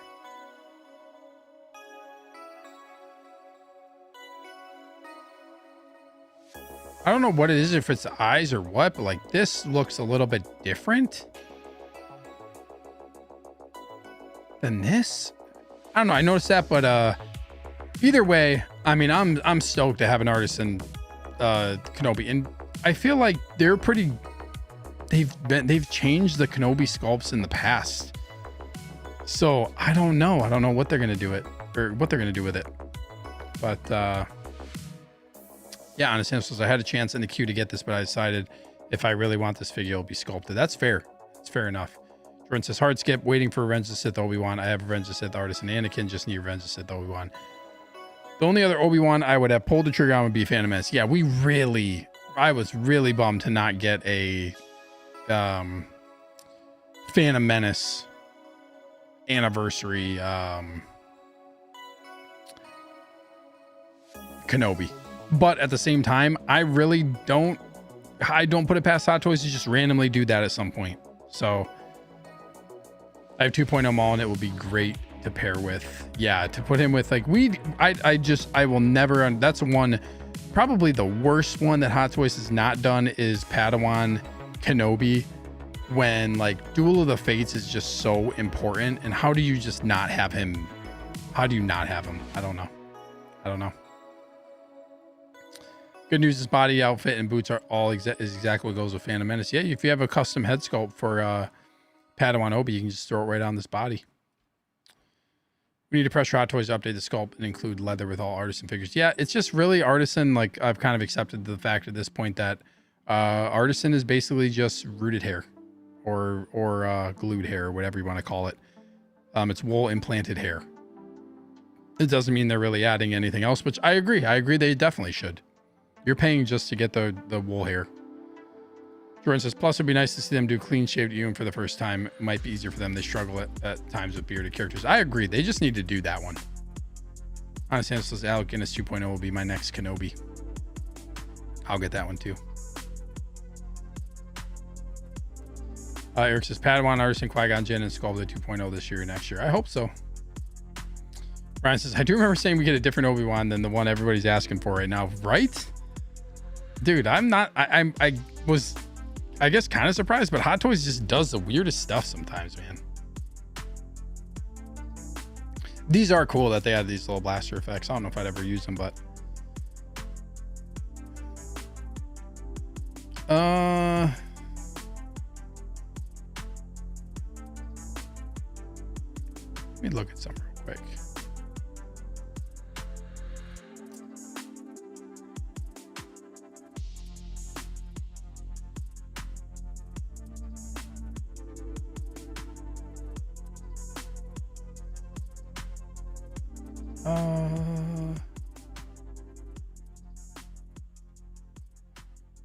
I don't know what it is, if it's the eyes or what, but like this looks a little bit different than this. I don't know. I noticed that, but either way, I mean, I'm stoked to have an Artisan Kenobi, and I feel like they're pretty. They've changed the Kenobi sculpts in the past, so I don't know. I don't know what they're gonna do what they're gonna do with it, but yeah, honestly, I had a chance in the queue to get this, but I decided if I really want this figure, it'll be sculpted. That's fair. It's fair enough. Jordan says, hard skip, waiting for Revenge of the Sith Obi-Wan. I have Revenge of the Sith Artisan Anakin, just need Revenge of the Sith Obi-Wan. The only other Obi-Wan I would have pulled the trigger on would be Phantom Menace. Yeah, I was really bummed to not get a Phantom Menace anniversary Kenobi. But at the same time, I don't put it past Hot Toys to just randomly do that at some point. So I have 2.0 Maul, and it will be great to pair with. Yeah, to put him with, like, I will never, that's one, probably the worst one that Hot Toys has not done is Padawan Kenobi, when like Duel of the Fates is just so important. And how do you just not have him? How do you not have him? I don't know. Good news, his body, outfit, and boots are all is exactly what goes with Phantom Menace. Yeah, if you have a custom head sculpt for Padawan Obi, you can just throw it right on this body. We need to pressure Hot Toys to update the sculpt and include leather with all Artisan figures. Yeah, it's just really Artisan. Like, I've kind of accepted the fact at this point that Artisan is basically just rooted hair or glued hair, or whatever you want to call it. It's wool implanted hair. It doesn't mean they're really adding anything else, which I agree. They definitely should. You're paying just to get the wool hair. Jordan says, plus it'd be nice to see them do clean shaved Ewan for the first time. It might be easier for them. They struggle at times with bearded characters. I agree. They just need to do that one. Honestly, says Alec Guinness 2.0 will be my next Kenobi. I'll get that one too. Eric says, Padawan, Artisan, Qui-Gon Jinn, and Sculpted 2.0 this year and next year. I hope so. Ryan says, I do remember saying we get a different Obi-Wan than the one everybody's asking for right now. Right? Dude, I'm not. I was, I guess, kind of surprised, but Hot Toys just does the weirdest stuff sometimes, man. These are cool that they have these little blaster effects. I don't know if I'd ever use them, but let me look at some real quick.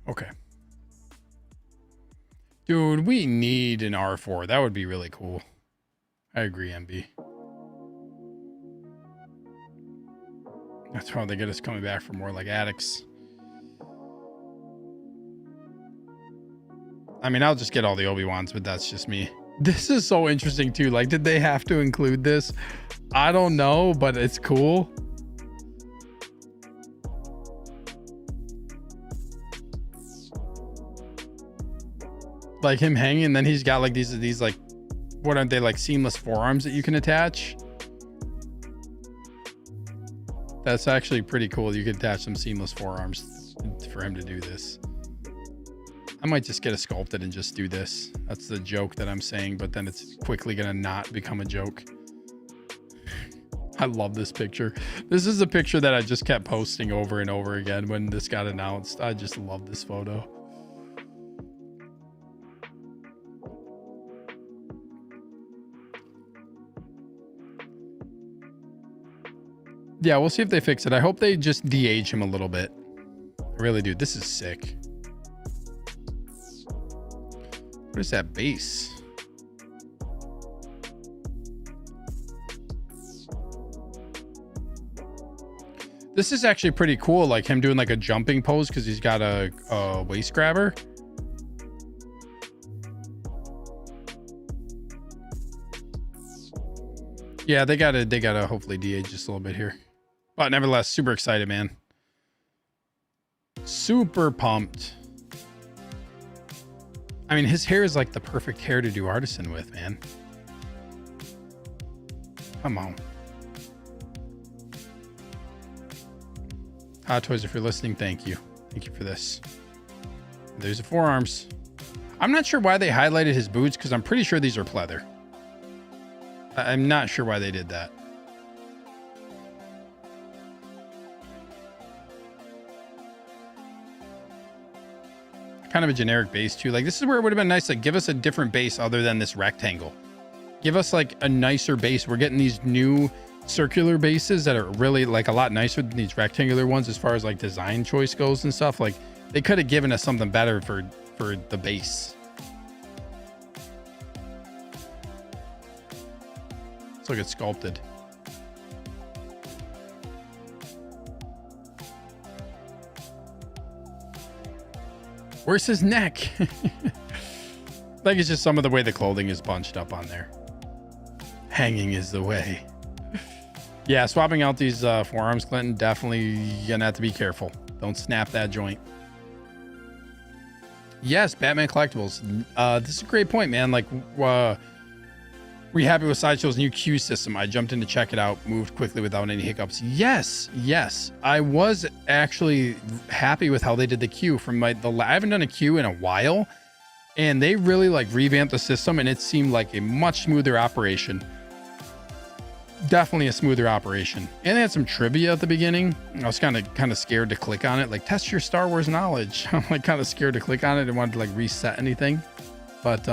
Okay. Dude, we need an R4. That would be really cool. I agree, MB. That's how they get us coming back for more like addicts. I mean, I'll just get all the Obi-Wans, but that's just me. This is so interesting too. Like, did they have to include this? I don't know, but it's cool. Like him hanging, and then he's got like these like, what aren't they, like seamless forearms that you can attach? That's actually pretty cool. You can attach some seamless forearms for him to do this. I might just get a sculpted and just do this. That's the joke that I'm saying, but then it's quickly gonna not become a joke. I love this picture. This is a picture that I just kept posting over and over again when this got announced. I just love this photo. Yeah, we'll see if they fix it. I hope they just de-age him a little bit. I really do. This is sick. What is that base? This is actually pretty cool, like him doing like a jumping pose because he's got a waist grabber. Yeah, they gotta hopefully de-age just a little bit here. But nevertheless, super excited, man. Super pumped. I mean, his hair is like the perfect hair to do Artisan with, man. Come on. Hot Toys, if you're listening, thank you. Thank you for this. There's the forearms. I'm not sure why they highlighted his boots because I'm pretty sure these are pleather. I'm not sure why they did that. Kind of a generic base too. Like, this is where it would have been nice. Like, give us a different base other than this rectangle. Give us like a nicer base. We're getting these new circular bases that are really like a lot nicer than these rectangular ones as far as like design choice goes and stuff. Like, they could have given us something better for the base. Let's look at sculpted. Where's his neck? Like, it's just some of the way the clothing is bunched up on there. Hanging is the way. Yeah, swapping out these forearms, Clinton, definitely gonna have to be careful. Don't snap that joint. Yes, Batman Collectibles. This is a great point, man. Like, were you happy with Sideshow's new queue system? I jumped in to check it out, moved quickly without any hiccups. Yes. I was actually happy with how they did the queue from I haven't done a queue in a while, and they really like revamped the system, and it seemed like a much smoother operation. Definitely a smoother operation. And they had some trivia at the beginning. I was kind of scared to click on it, like test your Star Wars knowledge. I'm like kind of scared to click on it and wanted to like reset anything, but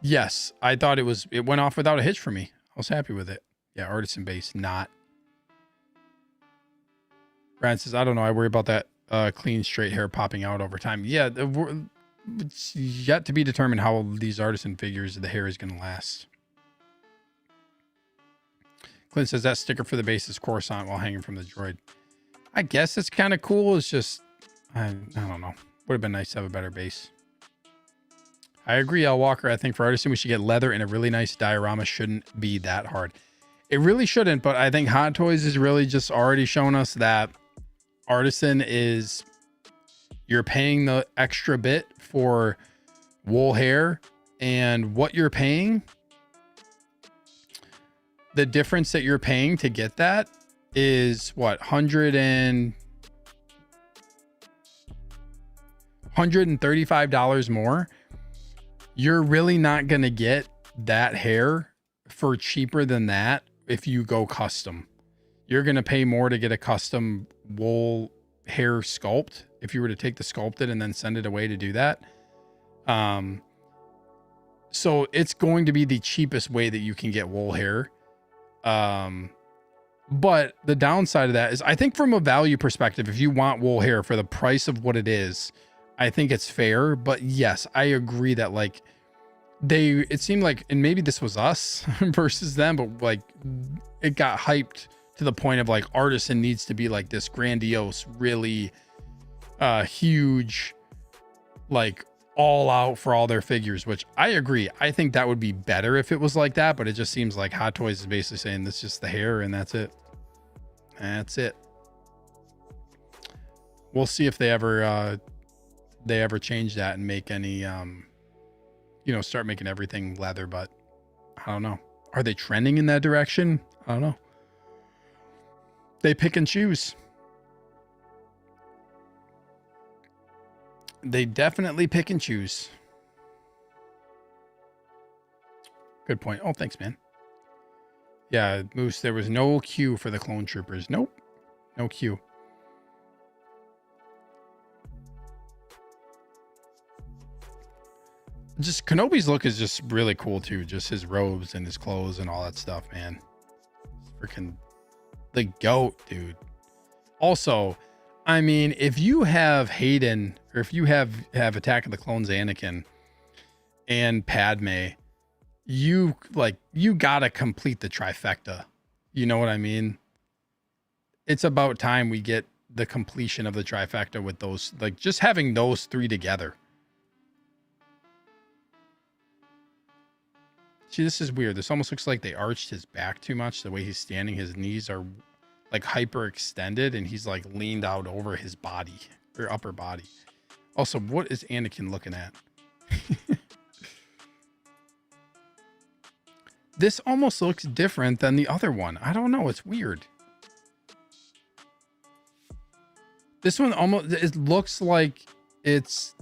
yes, I thought it went off without a hitch for me. I was happy with it. Yeah, Artisan base, not. Brad says, I don't know, I worry about that clean straight hair popping out over time. Yeah, it's yet to be determined how these Artisan figures the hair is going to last. Clint says that sticker for the base is Coruscant while hanging from the droid. I guess it's kind of cool. It's just I don't know, would have been nice to have a better base. I agree, Al Walker. I think for Artisan, we should get leather and a really nice diorama. Shouldn't be that hard. It really shouldn't, but I think Hot Toys is really just already shown us that Artisan is, you're paying the extra bit for wool hair and what you're paying, the difference that you're paying to get that is what, $135 more. You're really not going to get that hair for cheaper than that if you go custom. You're going to pay more to get a custom wool hair sculpt if you were to take the sculpted and then send it away to do that. So it's going to be the cheapest way that you can get wool hair. But the downside of that is, I think from a value perspective, if you want wool hair for the price of what it is, I think it's fair. But yes, I agree that like it seemed like, and maybe this was us versus them, but like it got hyped to the point of like Artisan needs to be like this grandiose, really huge, like all out for all their figures, which I agree. I think that would be better if it was like that, but it just seems like Hot Toys is basically saying this is just the hair and that's it. That's it. We'll see if they ever change that and make any start making everything leather, but I don't know. Are they trending in that direction? I don't know. They pick and choose. They definitely pick and choose. Good point. Oh, thanks, man. Yeah, Moose, there was no queue for the clone troopers. Nope. No queue. Just Kenobi's look is just really cool too. Just his robes and his clothes and all that stuff, man. Freaking the GOAT, dude. Also, I mean, if you have Hayden, or if you have Attack of the Clones Anakin and Padme, you gotta complete the trifecta. You know what I mean? It's about time we get the completion of the trifecta with those, like just having those three together. See, this is weird. This almost looks like they arched his back too much. The way he's standing, his knees are like hyper extended and he's like leaned out over his body or upper body. Also, what is Anakin looking at? This almost looks different than the other one. I don't know. It's weird. This one almost, it looks like it's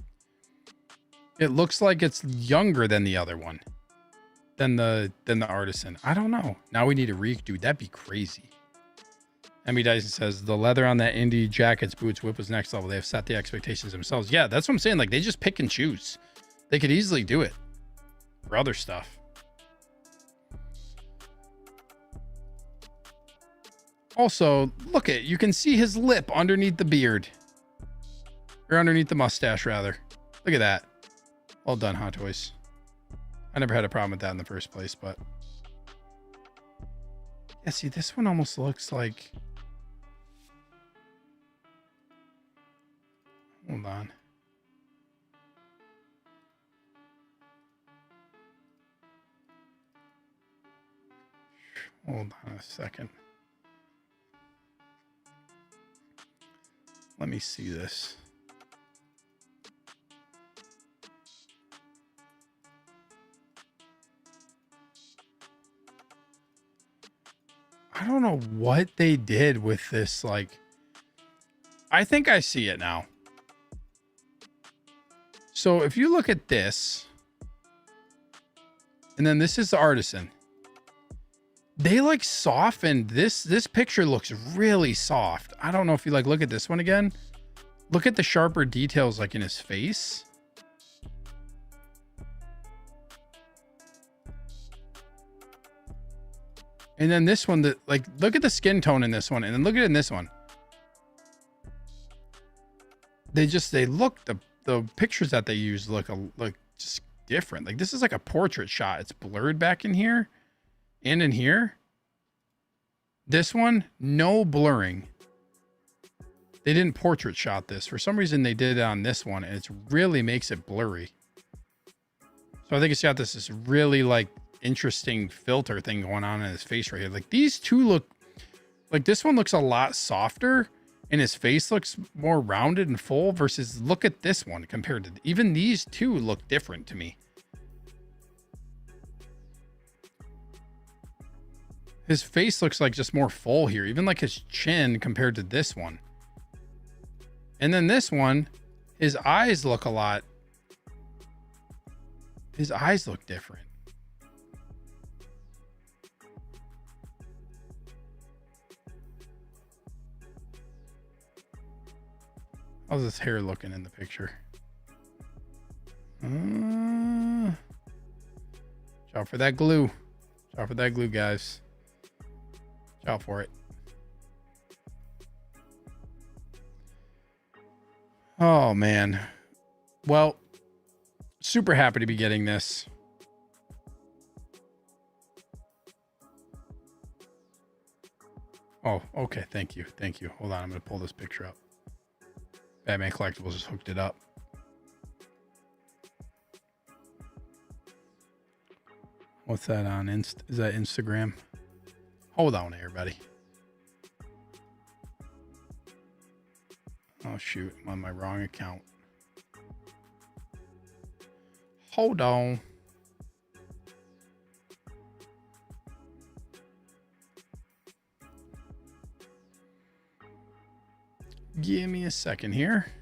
younger than the other one. Than the Artisan. I don't know. Now we need a dude. That'd be crazy. Emmy Dyson says the leather on that indie jackets, boots, whip was next level. They have set the expectations themselves. Yeah, that's what I'm saying. Like they just pick and choose. They could easily do it for other stuff. Also, look at, you can see his lip underneath the beard, or underneath the mustache rather. Look at that. Well done, Hot Toys. I never had a problem with that in the first place, but yeah, see, this one almost looks like, hold on. Hold on a second. Let me see this. I don't know what they did with this. Like, I think I see it now. So if you look at this, and then this is the Artisan, they like softened this. This picture looks really soft. I don't know if you like, look at this one again. Look at the sharper details like in his face. And then this one, that like, look at the skin tone in this one, and then look at it in this one. They look, the pictures that they use look just different. Like this is like a portrait shot. It's blurred back in here and in here. This one, no blurring. They didn't portrait shot this. For some reason they did it on this one, and it really makes it blurry. So I think it's got this really like interesting filter thing going on in his face right here. Like these two look like, this one looks a lot softer and his face looks more rounded and full versus look at this one compared to, even these two look different to me. His face looks like just more full here, even like his chin compared to this one. And then this one, his eyes look a lot. His eyes look different. How's his hair looking in the picture? Watch out for that glue. Watch out for that glue, guys. Watch out for it. Oh, man. Well, super happy to be getting this. Oh, okay. Thank you. Thank you. Hold on. I'm going to pull this picture up. Batman Collectibles just hooked it up. What's that on Is that Instagram? Hold on, everybody. Oh, shoot. I'm on my wrong account. Hold on. Give me a second here.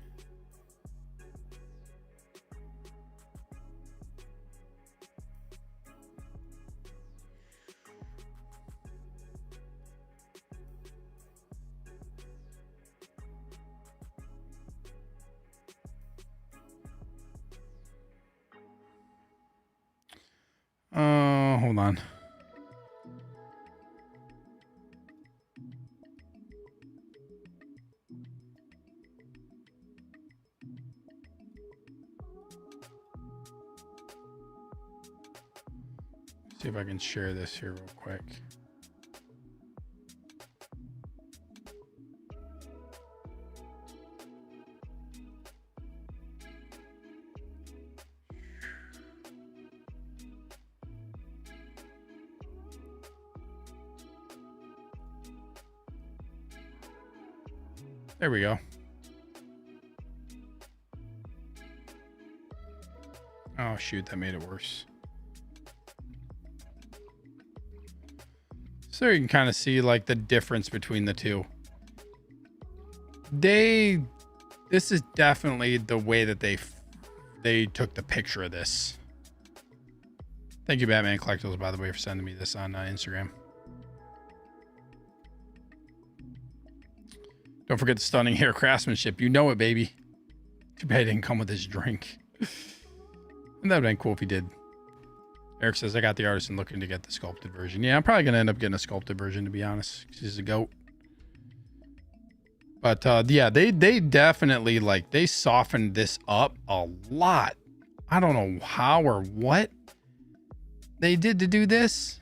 Hold on. See if I can share this here real quick. There we go. Oh, shoot, that made it worse. So you can kind of see like the difference between the two. This is definitely the way that they took the picture of this. Thank you, Batman Collectibles, by the way, for sending me this on Instagram. Don't forget the stunning hair craftsmanship. You know it, baby. Too bad it didn't come with this drink. And that would have been cool if he did. Eric says, I got the artisan looking to get the sculpted version. Yeah, I'm probably going to end up getting a sculpted version, to be honest. He's a goat. But yeah, they definitely, like, they softened this up a lot. I don't know how or what they did to do this.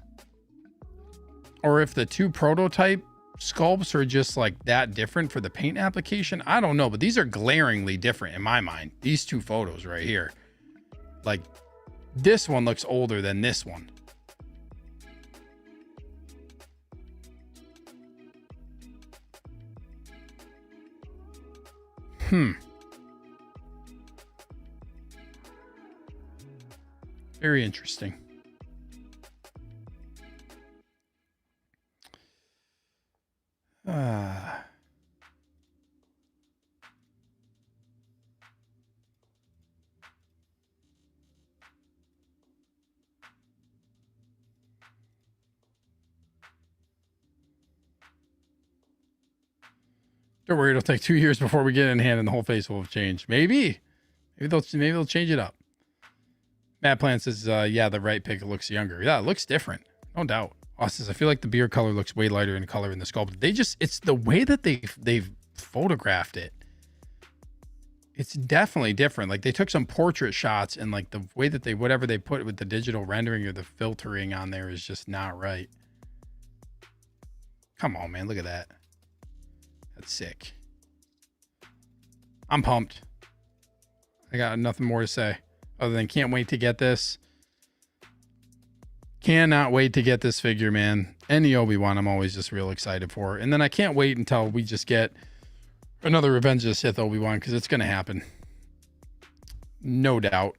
Or if the two prototype sculpts are just like that different for the paint application. I don't know, but these are glaringly different in my mind. These two photos right here. Like, this one looks older than this one. Very interesting. Don't worry, it'll take 2 years before we get it in hand and the whole face will have changed. Maybe they'll change it up. Matt Plant says, yeah, the right pick looks younger. Yeah, it looks different. No doubt. Austin says, I feel like the beard color looks way lighter in color in the sculpt. It's the way that they've photographed it. It's definitely different. Like, they took some portrait shots and like the way that whatever they put with the digital rendering or the filtering on there is just not right. Come on, man. Look at that. That's sick. I'm pumped. I got nothing more to say other than can't wait to get this. Cannot wait to get this figure, man. And the Obi-Wan I'm always just real excited for. And then I can't wait until we just get another Revenge of the Sith Obi-Wan, because it's going to happen. No doubt.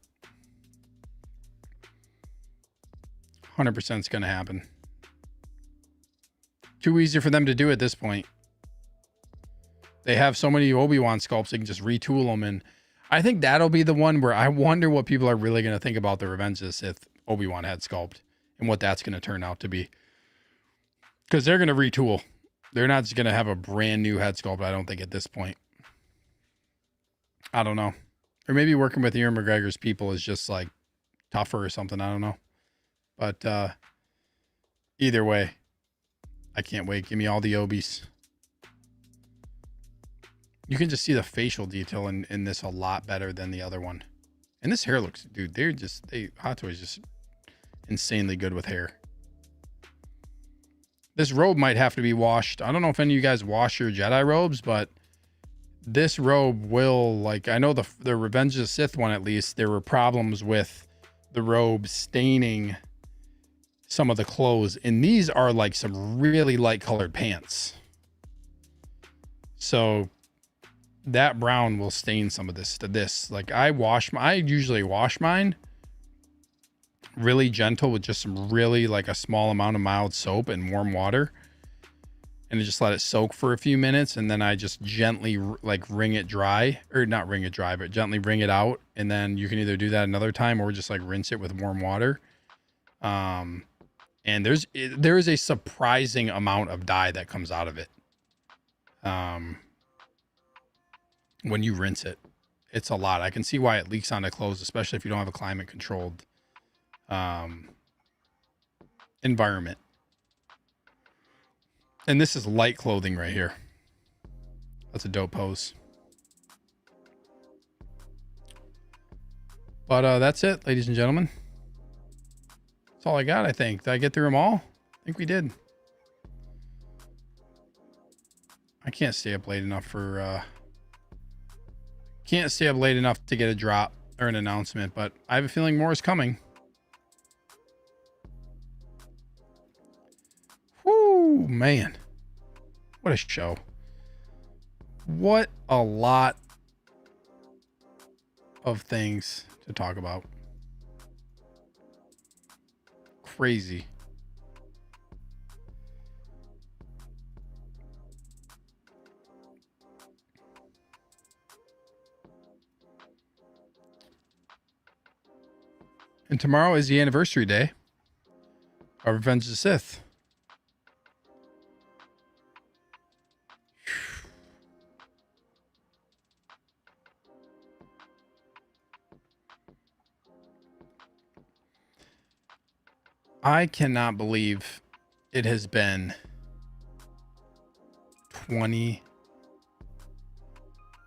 100% it's going to happen. Too easy for them to do at this point. They have so many Obi-Wan sculpts, they can just retool them. And I think that'll be the one where I wonder what people are really going to think about the Revenge of the Sith Obi-Wan head sculpt and what that's going to turn out to be. Because they're going to retool. They're not just going to have a brand new head sculpt, I don't think, at this point. I don't know. Or maybe working with Ewan McGregor's people is just like tougher or something. I don't know. But either way, I can't wait. Give me all the Obies. You can just see the facial detail in this a lot better than the other one. And this hair looks, dude, Hot Toys just insanely good with hair. This robe might have to be washed. I don't know if any of you guys wash your Jedi robes, but this robe will, like, I know the Revenge of the Sith one, at least, there were problems with the robe staining some of the clothes. And these are like some really light colored pants. So that brown will stain some of this to this. Like I usually wash mine really gentle with just some really like a small amount of mild soap and warm water. And I just let it soak for a few minutes. And then I just gently like wring it dry, or not wring it dry, but gently wring it out. And then you can either do that another time or just like rinse it with warm water. And there is a surprising amount of dye that comes out of it. When you rinse it, it's a lot. I can see why it leaks onto clothes, especially if you don't have a climate controlled environment. And this is light clothing right here. That's a dope pose. But that's it, ladies and gentlemen. That's all I got, I think. Did I get through them all? I think we did. I can't stay up late enough for can't stay up late enough to get a drop or an announcement, but I have a feeling more is coming. Whoo, man. What a show. What a lot of things to talk about. Crazy. And tomorrow is the anniversary day of Revenge of the Sith. I cannot believe it has been 20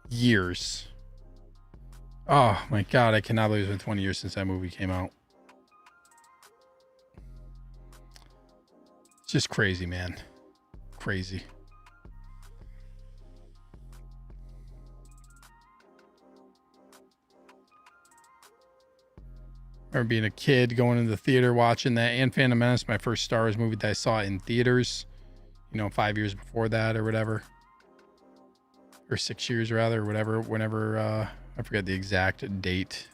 years. Oh my God, I cannot believe it's been 20 years since that movie came out. It's just crazy, man. Crazy. I remember being a kid going into the theater watching that, and Phantom Menace, my first Star Wars movie that I saw in theaters, 5 years before that or whatever, or 6 years rather, or whatever, whenever, I forget the exact date.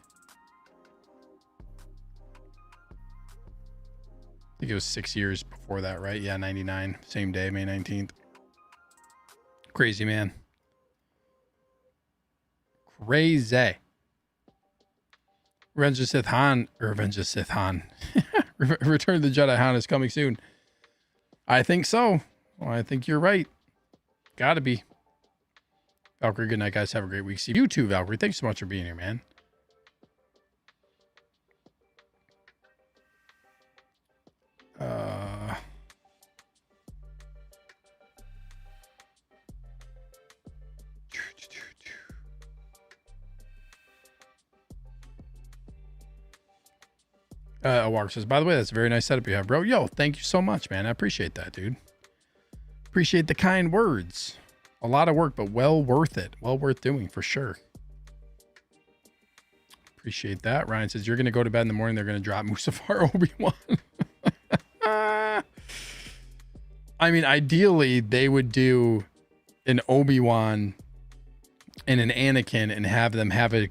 I think it was 6 years before that, right? Yeah, 99, same day, May 19th. Crazy, man. Crazy. Revenge of Sith Han. Return of the Jedi Han is coming soon. I think so. Well, I think you're right. Gotta be. Valkyrie, good night, guys. Have a great week. See you too, Valkyrie. Thanks so much for being here, man. Walker says, by the way, that's a very nice setup you have, bro. Yo, thank you so much, man. I appreciate that, dude. Appreciate the kind words. A lot of work, but well worth it. Well worth doing for sure. Appreciate that. Ryan says, you're going to go to bed in the morning. They're going to drop Mustafar Obi-Wan. I mean, ideally, they would do an Obi-Wan and an Anakin and have them have an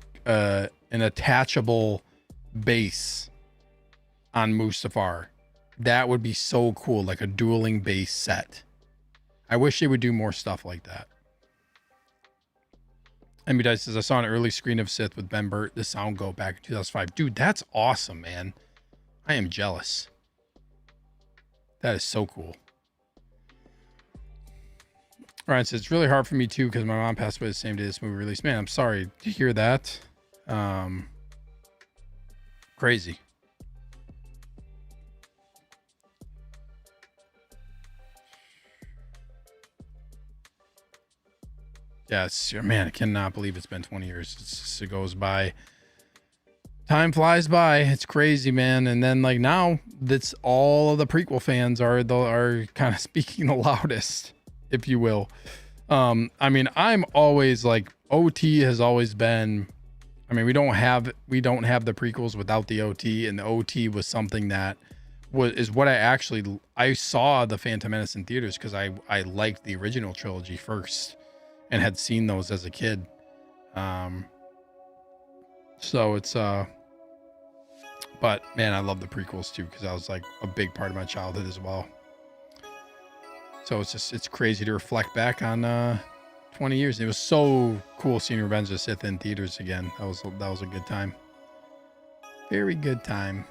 attachable base on Mustafar. That would be so cool, like a dueling base set. I wish they would do more stuff like that. Emmy Dice says, I saw an early screen of Sith with Ben Burt, the sound go back in 2005. Dude, that's awesome, man. I am jealous. That is so cool. Ryan says, it's really hard for me too because my mom passed away the same day this movie released. Man, I'm sorry to hear that. Crazy. Yes, man, I cannot believe it's been 20 years. It goes by. Time flies by. It's crazy, man. And then like now, that's all of the prequel fans are kind of speaking the loudest, if you will. I mean, I'm always like, OT has always been. I mean, we don't have the prequels without the OT, and the OT was something that is what I saw the Phantom Menace in theaters because I liked the original trilogy first. And had seen those as a kid. So it's but man, I love the prequels too because that was like a big part of my childhood as well. So it's crazy to reflect back on 20 years. It was so cool seeing Revenge of the Sith in theaters again. That was a good time. Very good time.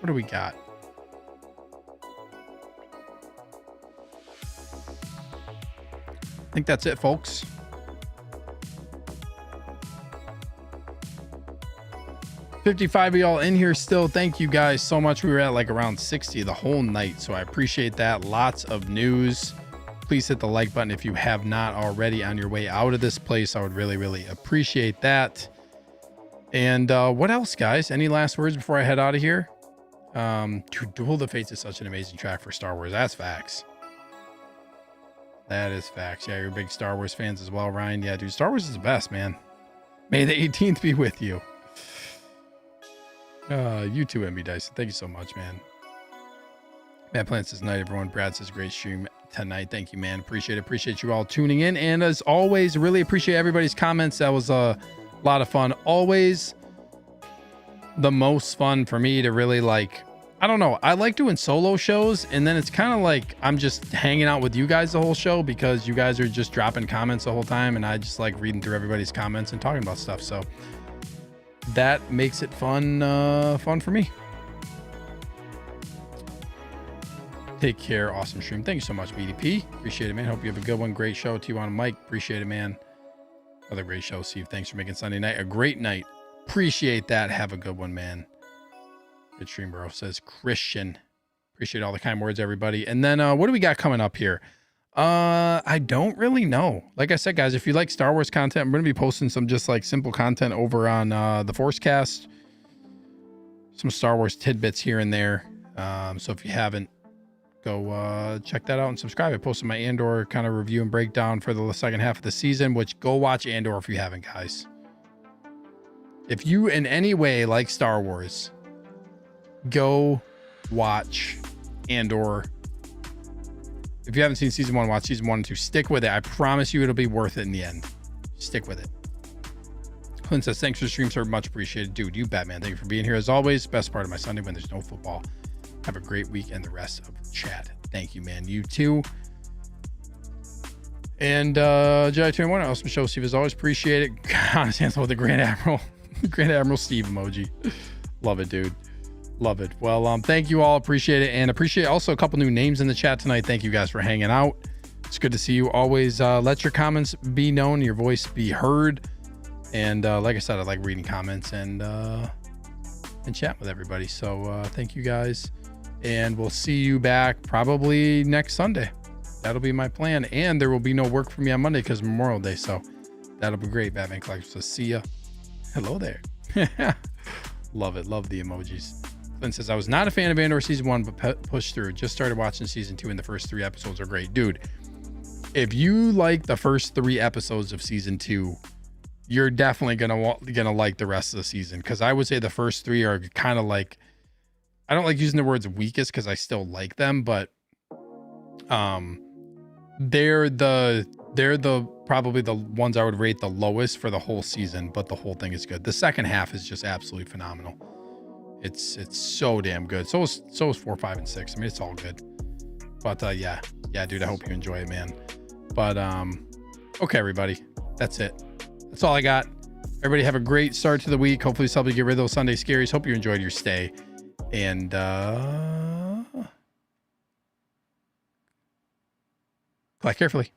What do we got? I think that's it, folks. $55 of y'all in here still. Thank you guys so much. We were at like around 60 the whole night, so I appreciate that. Lots of news. Please hit the like button if you have not already on your way out of this place. I would really, really appreciate that. And what else, guys? Any last words before I head out of here? Dude, Duel of the Fates is such an amazing track for Star Wars. That's facts. That is facts. Yeah, you're big Star Wars fans as well, Ryan. Yeah, dude, Star Wars is the best, man. May the 18th be with you. You too, MB Dyson. Thank you so much, man. Matt Plants says night, everyone. Brad says great stream tonight. Thank you, man. Appreciate you all tuning in. And as always, really appreciate everybody's comments. That was a lot of fun. Always the most fun for me to really like, I don't know, I like doing solo shows, and then it's kind of like I'm just hanging out with you guys the whole show because you guys are just dropping comments the whole time, and I just like reading through everybody's comments and talking about stuff. So that makes it fun for me. Take care. Awesome stream. Thank you so much, BDP. Appreciate it, man. Hope you have a good one. Great show. T1 and Mike. Appreciate it, man. Another great show, Steve. Thanks for making Sunday night a great night. Appreciate that. Have a good one, man. Good stream, bro. Says Christian. Appreciate all the kind words, everybody. And then what do we got coming up here? I don't really know. Like I said, guys, if you like Star Wars content, I'm going to be posting some just like simple content over on the Forcecast. Some Star Wars tidbits here and there. So if you haven't, go check that out and subscribe. I posted my Andor kind of review and breakdown for the second half of the season, which go watch Andor if you haven't, guys. If you in any way like Star Wars, go watch Andor. If you haven't seen season 1, watch season 1 and 2. Stick with it. I promise you it'll be worth it in the end. Stick with it. Clint says, thanks for the stream, sir. Much appreciated. Dude, you bet, man. Thank you for being here as always. Best part of my Sunday when there's no football. Have a great week and the rest of the chat. Thank you, man. You too. And Jedi 21, awesome show, Steve. As always, appreciate it. God, hands with the Grand Admiral. Grand Admiral Steve emoji. Love it, dude. Love it. Well, thank you all. Appreciate it. And appreciate also a couple new names in the chat tonight. Thank you guys for hanging out. It's good to see you. Always let your comments be known, your voice be heard. And like I said, I like reading comments and chat with everybody. So thank you guys. And we'll see you back probably next Sunday. That'll be my plan. And there will be no work for me on Monday because Memorial Day. So that'll be great, Batman Collector. So see ya. Hello there. Love it. Love the emojis. Clint says, I was not a fan of Andor season 1, but pushed through. Just started watching season 2 and the first 3 episodes are great. Dude, if you like the first 3 episodes of season 2, you're definitely gonna like the rest of the season. Because I would say the first 3 are kind of like, I don't like using the words weakest because I still like them, but they're the they're probably the ones I would rate the lowest for the whole season, but the whole thing is good. The second half is just absolutely phenomenal. It's so damn good. So is 4, 5, and 6. I mean, it's all good. But yeah, dude, I hope you enjoy it, man. But okay, everybody, that's it. That's all I got. Everybody have a great start to the week. Hopefully this helped you get rid of those Sunday scaries. Hope you enjoyed your stay. And collect carefully.